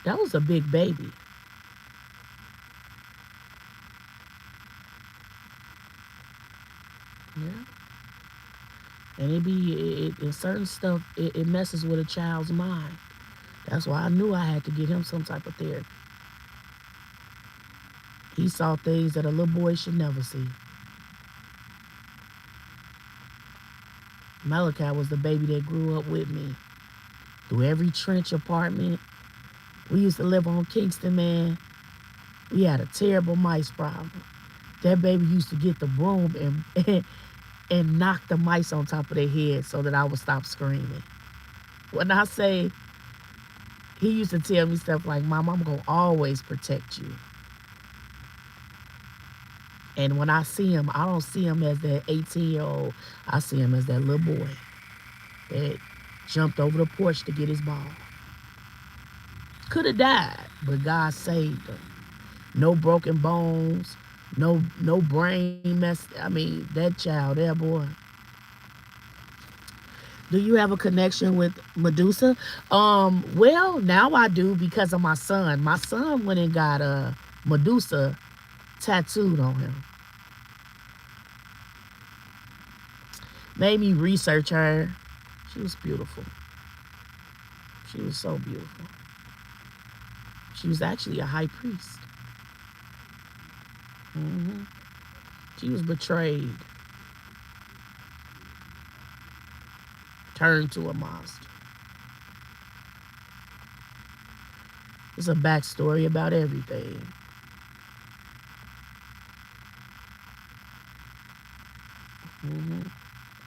That was a big baby. Yeah. And in certain stuff, it messes with a child's mind. That's why I knew I had to get him some type of therapy. He saw things that a little boy should never see. Malachi was the baby that grew up with me through every trench apartment. We used to live on Kingston, man. We had a terrible mice problem. That baby used to get the broom and knock the mice on top of their head so that I would stop screaming. When I say, he used to tell me stuff like, Mom, I'm going to always protect you. And when I see him, I don't see him as that 18-year-old. I see him as that little boy that jumped over the porch to get his ball. Could have died, but God saved him. No broken bones, no brain mess. I mean, that child, that boy. Do you have a connection with Medusa? Well, now I do because of my son. My son went and got a Medusa tattooed on him. Made me research her. She was beautiful. She was so beautiful. She was actually a high priest. She was betrayed, turned to a monster. It's a backstory about everything.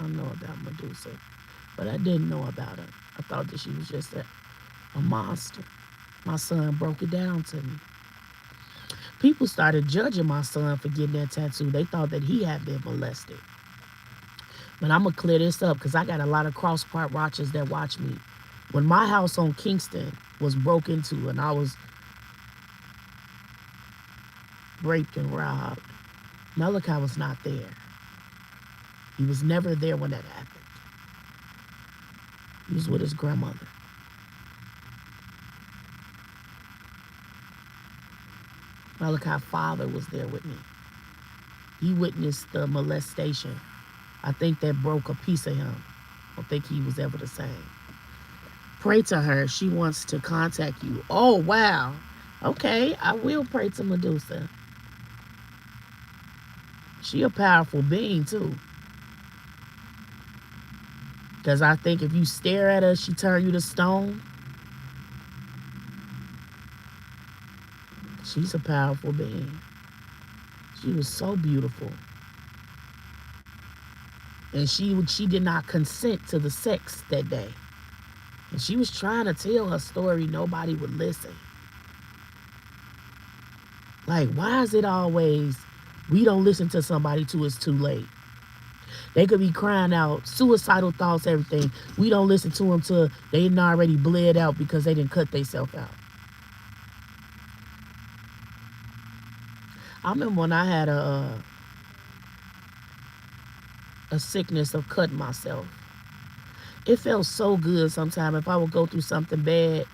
I know about Medusa, but I didn't know about her. I thought that she was just a monster. My son broke it down to me. People started judging my son for getting that tattoo. They thought that he had been molested. But I'm going to clear this up because I got a lot of cross-part watchers that watch me. When my house on Kingston was broke into and I was raped and robbed, Malachi was not there. He was never there when that happened. He was with his grandmother. Malachi's father was there with me. He witnessed the molestation. I think that broke a piece of him. I don't think he was ever the same. Pray to her. She wants to contact you. Oh, wow. Okay, I will pray to Medusa. She a powerful being, too. Because I think if you stare at her, she turn you to stone. She's a powerful being. She was so beautiful. And she did not consent to the sex that day. And she was trying to tell her story. Nobody would listen. Like, why is it always we don't listen to somebody till it's too late? They could be crying out, suicidal thoughts, everything. We don't listen to them till they didn't already bled out because they didn't cut themselves out. I remember when I had a sickness of cutting myself. It felt so good sometimes if I would go through something bad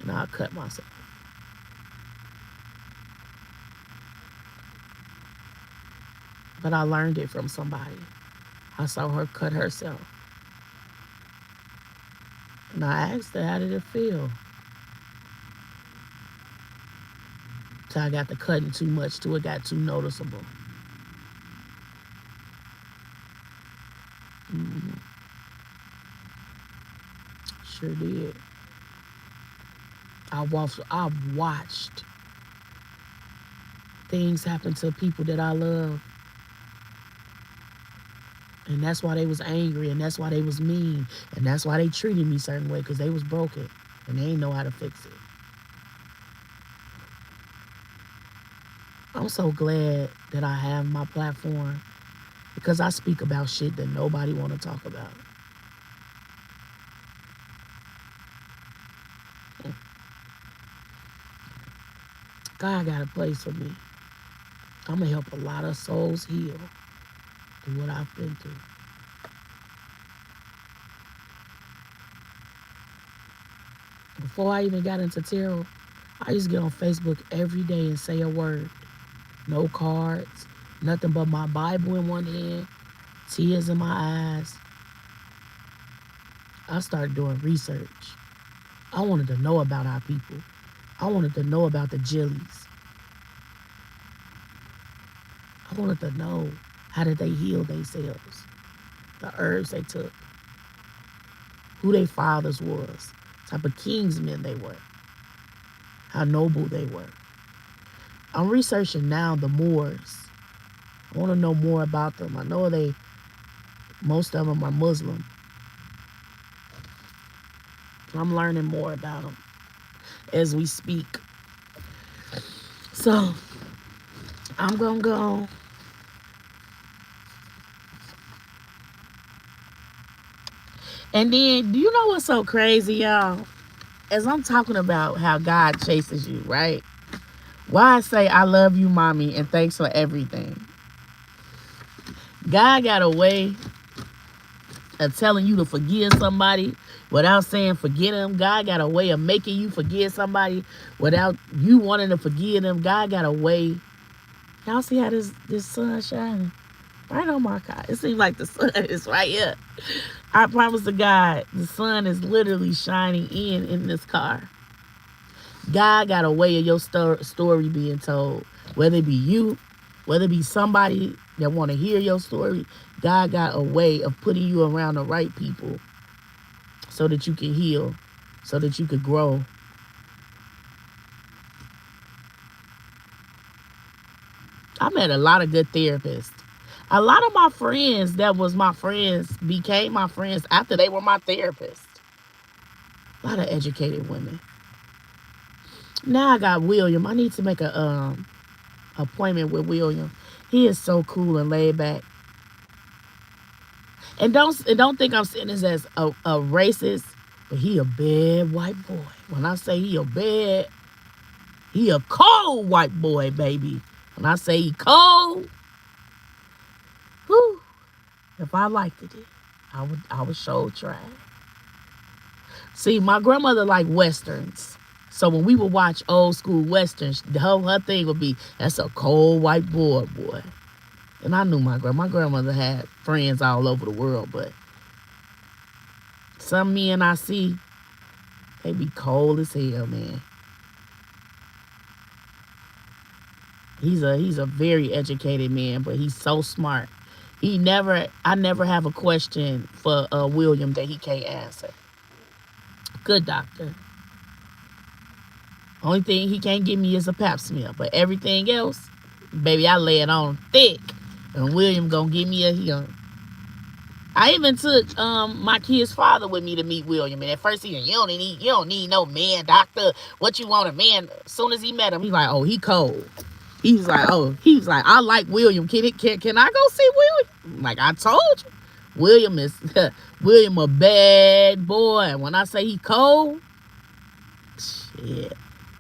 and I'd cut myself. But I learned it from somebody. I saw her cut herself. And I asked her, how did it feel? Till I got to cutting too much, till it got too noticeable. Mm-hmm. Sure did. I've watched things happen to people that I love. And that's why they was angry, and that's why they was mean, and that's why they treated me a certain way, because they was broken, and they ain't know how to fix it. I'm so glad that I have my platform, because I speak about shit that nobody want to talk about. God got a place for me. I'm going to help a lot of souls heal through what I've been through. Before I even got into tarot, I used to get on Facebook every day and say a word. No cards, nothing but my Bible in one hand, tears in my eyes. I started doing research. I wanted to know about our people. I wanted to know about the Jillies. I wanted to know, how did they heal themselves? The herbs they took. Who their fathers was. Type of kingsmen they were. How noble they were. I'm researching now the Moors. I want to know more about them. I know most of them are Muslim. I'm learning more about them as we speak. So, I'm going to go. And then, do you know what's so crazy, y'all? As I'm talking about how God chases you, right? Why I say I love you, mommy, and thanks for everything. God got a way of telling you to forgive somebody without saying forget them. God got a way of making you forgive somebody without you wanting to forgive them. God got a way. Y'all see how this sun shining? Right on my car. It seems like the sun is right here. I promise to God, the sun is literally shining in this car. God got a way of your story being told. Whether it be you, Whether it be somebody that want to hear your story, God got a way of putting you around the right people so that you can heal, so that you could grow. I met a lot of good therapists. A lot of my friends that was my friends became my friends after they were my therapists. A lot of educated women. Now I got William. I need to make a appointment with William. He is so cool and laid back. And don't think I'm saying this as a racist, but he a bad white boy. When I say he a cold white boy, baby. When I say he cold, whew, if I liked it, I would show try. See, my grandmother liked westerns. So when we would watch old school westerns, her thing would be, that's a cold white boy. And I knew my grandmother had friends all over the world, but some men I see, they be cold as hell, man. He's a very educated man, but he's so smart. I never have a question for William that he can't answer. Good doctor. Only thing he can't give me is a pap smear, but everything else, baby, I lay it on thick. And William gonna give me I even took my kid's father with me to meet William, and at first he, you don't need no man doctor. What you want a man? As soon as he met him, he's like, oh, he cold. He was like, I like William. Can I go see William? Like I told you, William is William a bad boy. When I say he cold, shit.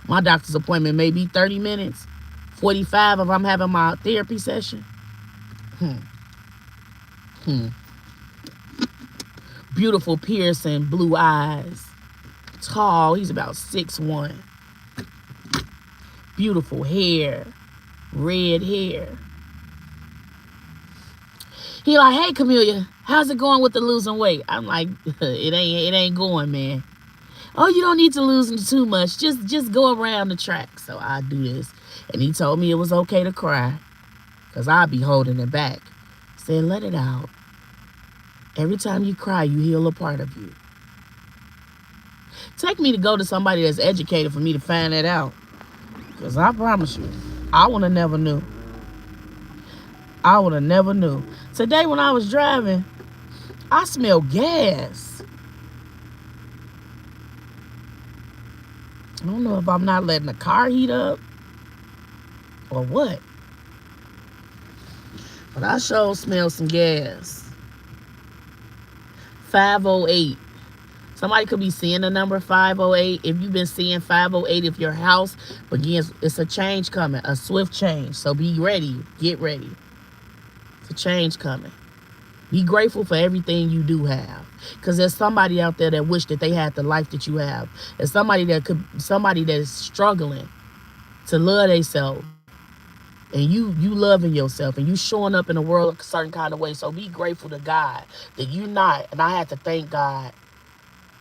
My doctor's appointment may be 30 minutes, 45 if I'm having my therapy session. Beautiful piercing blue eyes. Tall, he's about 6'1". Beautiful hair. Red hair. He like, hey Camillia, how's it going with the losing weight? I'm like, it ain't going, man. Oh, you don't need to lose too much. Just go around the track. So I do this. And he told me it was okay to cry, because I'll be holding it back. Said, let it out. Every time you cry, you heal a part of you. Take me to go to somebody that's educated for me to find that out. Because I promise you, I would have never knew. I would have never knew. Today when I was driving, I smelled gas. I don't know if I'm not letting the car heat up or what. But I sure smell some gas. 508. Somebody could be seeing the number 508. If you've been seeing 508, if your house begins, it's a change coming, a swift change. So be ready. Get ready. It's a change coming. Be grateful for everything you do have. Because there's somebody out there that wish that they had the life that you have. There's somebody that is struggling to love themselves. And you loving yourself, and you showing up in the world a certain kind of way. So be grateful to God that you're not, and I had to thank God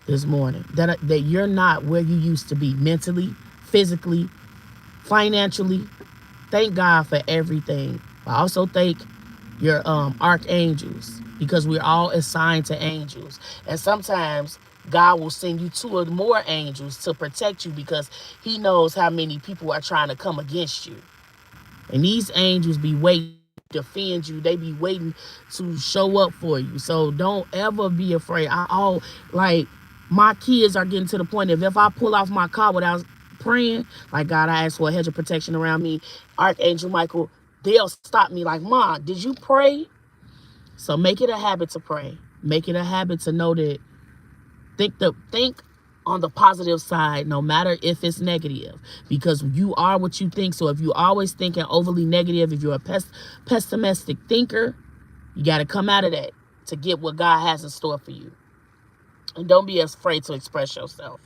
this morning, that you're not where you used to be mentally, physically, financially. Thank God for everything. I also thank your archangels, because we're all assigned to angels. And sometimes God will send you 2 or more angels to protect you, because he knows how many people are trying to come against you. And these angels be waiting to defend you. They be waiting to show up for you. So don't ever be afraid. My kids are getting to the point of, if I pull off my car without praying, like, God, I ask for a hedge of protection around me, Archangel Michael, they'll stop me like, Mom, did you pray? So make it a habit to pray. Make it a habit to know that, think on the positive side, no matter if it's negative, because you are what you think. So if you're always thinking overly negative, if you're a pessimistic thinker, you got to come out of that to get what God has in store for you. And don't be afraid to express yourself.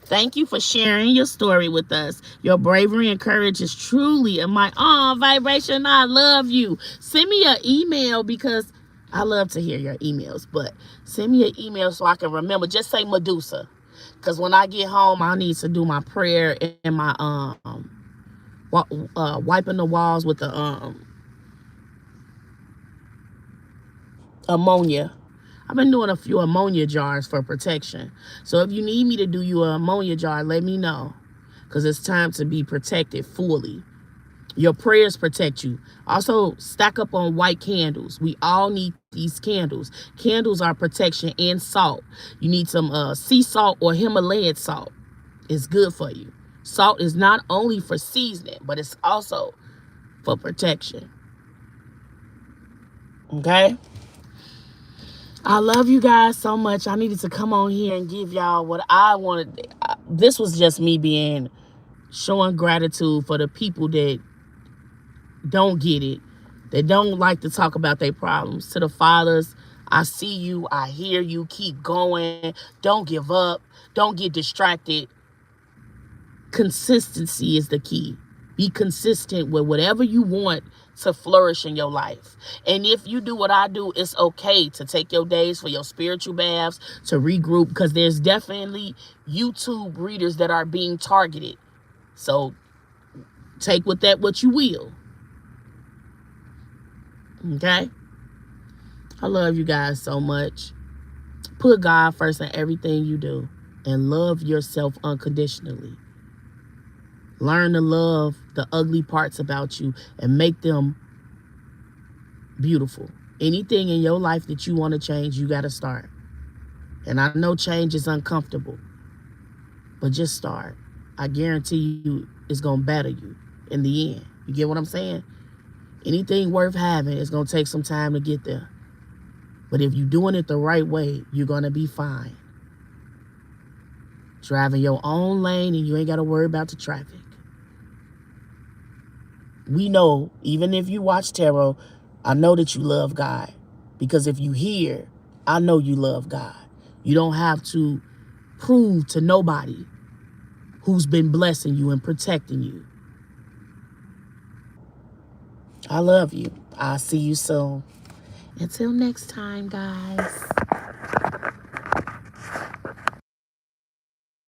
Thank you for sharing your story with us. Your bravery and courage is truly in my vibration. I love you. Send me an email, because I love to hear your emails, but send me an email so I can remember. Just say Medusa, because when I get home, I need to do my prayer and my wiping the walls with the ammonia. I've been doing a few ammonia jars for protection. So if you need me to do you an ammonia jar, let me know. Because it's time to be protected fully. Your prayers protect you. Also, stack up on white candles. We all need these candles. Candles are protection and salt. You need some sea salt or Himalayan salt. It's good for you. Salt is not only for seasoning, but it's also for protection. Okay? I love you guys so much. I needed to come on here and give y'all what I wanted. This was just me showing gratitude for the people that don't get it, that don't like to talk about their problems. To the fathers, I see you, I hear you, keep going, don't give up, don't get distracted. Consistency is the key. Be consistent with whatever you want to flourish in your life. And if you do what I do, it's okay to take your days for your spiritual baths, to regroup, because there's definitely YouTube readers that are being targeted. So take with that what you will. Okay? I love you guys so much. Put God first in everything you do and love yourself unconditionally. Learn to love the ugly parts about you and make them beautiful. Anything in your life that you want to change, you got to start. And I know change is uncomfortable, but just start. I guarantee you it's going to better you in the end. You get what I'm saying? Anything worth having is going to take some time to get there. But if you're doing it the right way, you're going to be fine. Driving your own lane and you ain't got to worry about the traffic. We know, even if you watch tarot, I know that you love God. Because if you hear, I know you love God. You don't have to prove to nobody who's been blessing you and protecting you. I love you. I'll see you soon. Until next time, guys.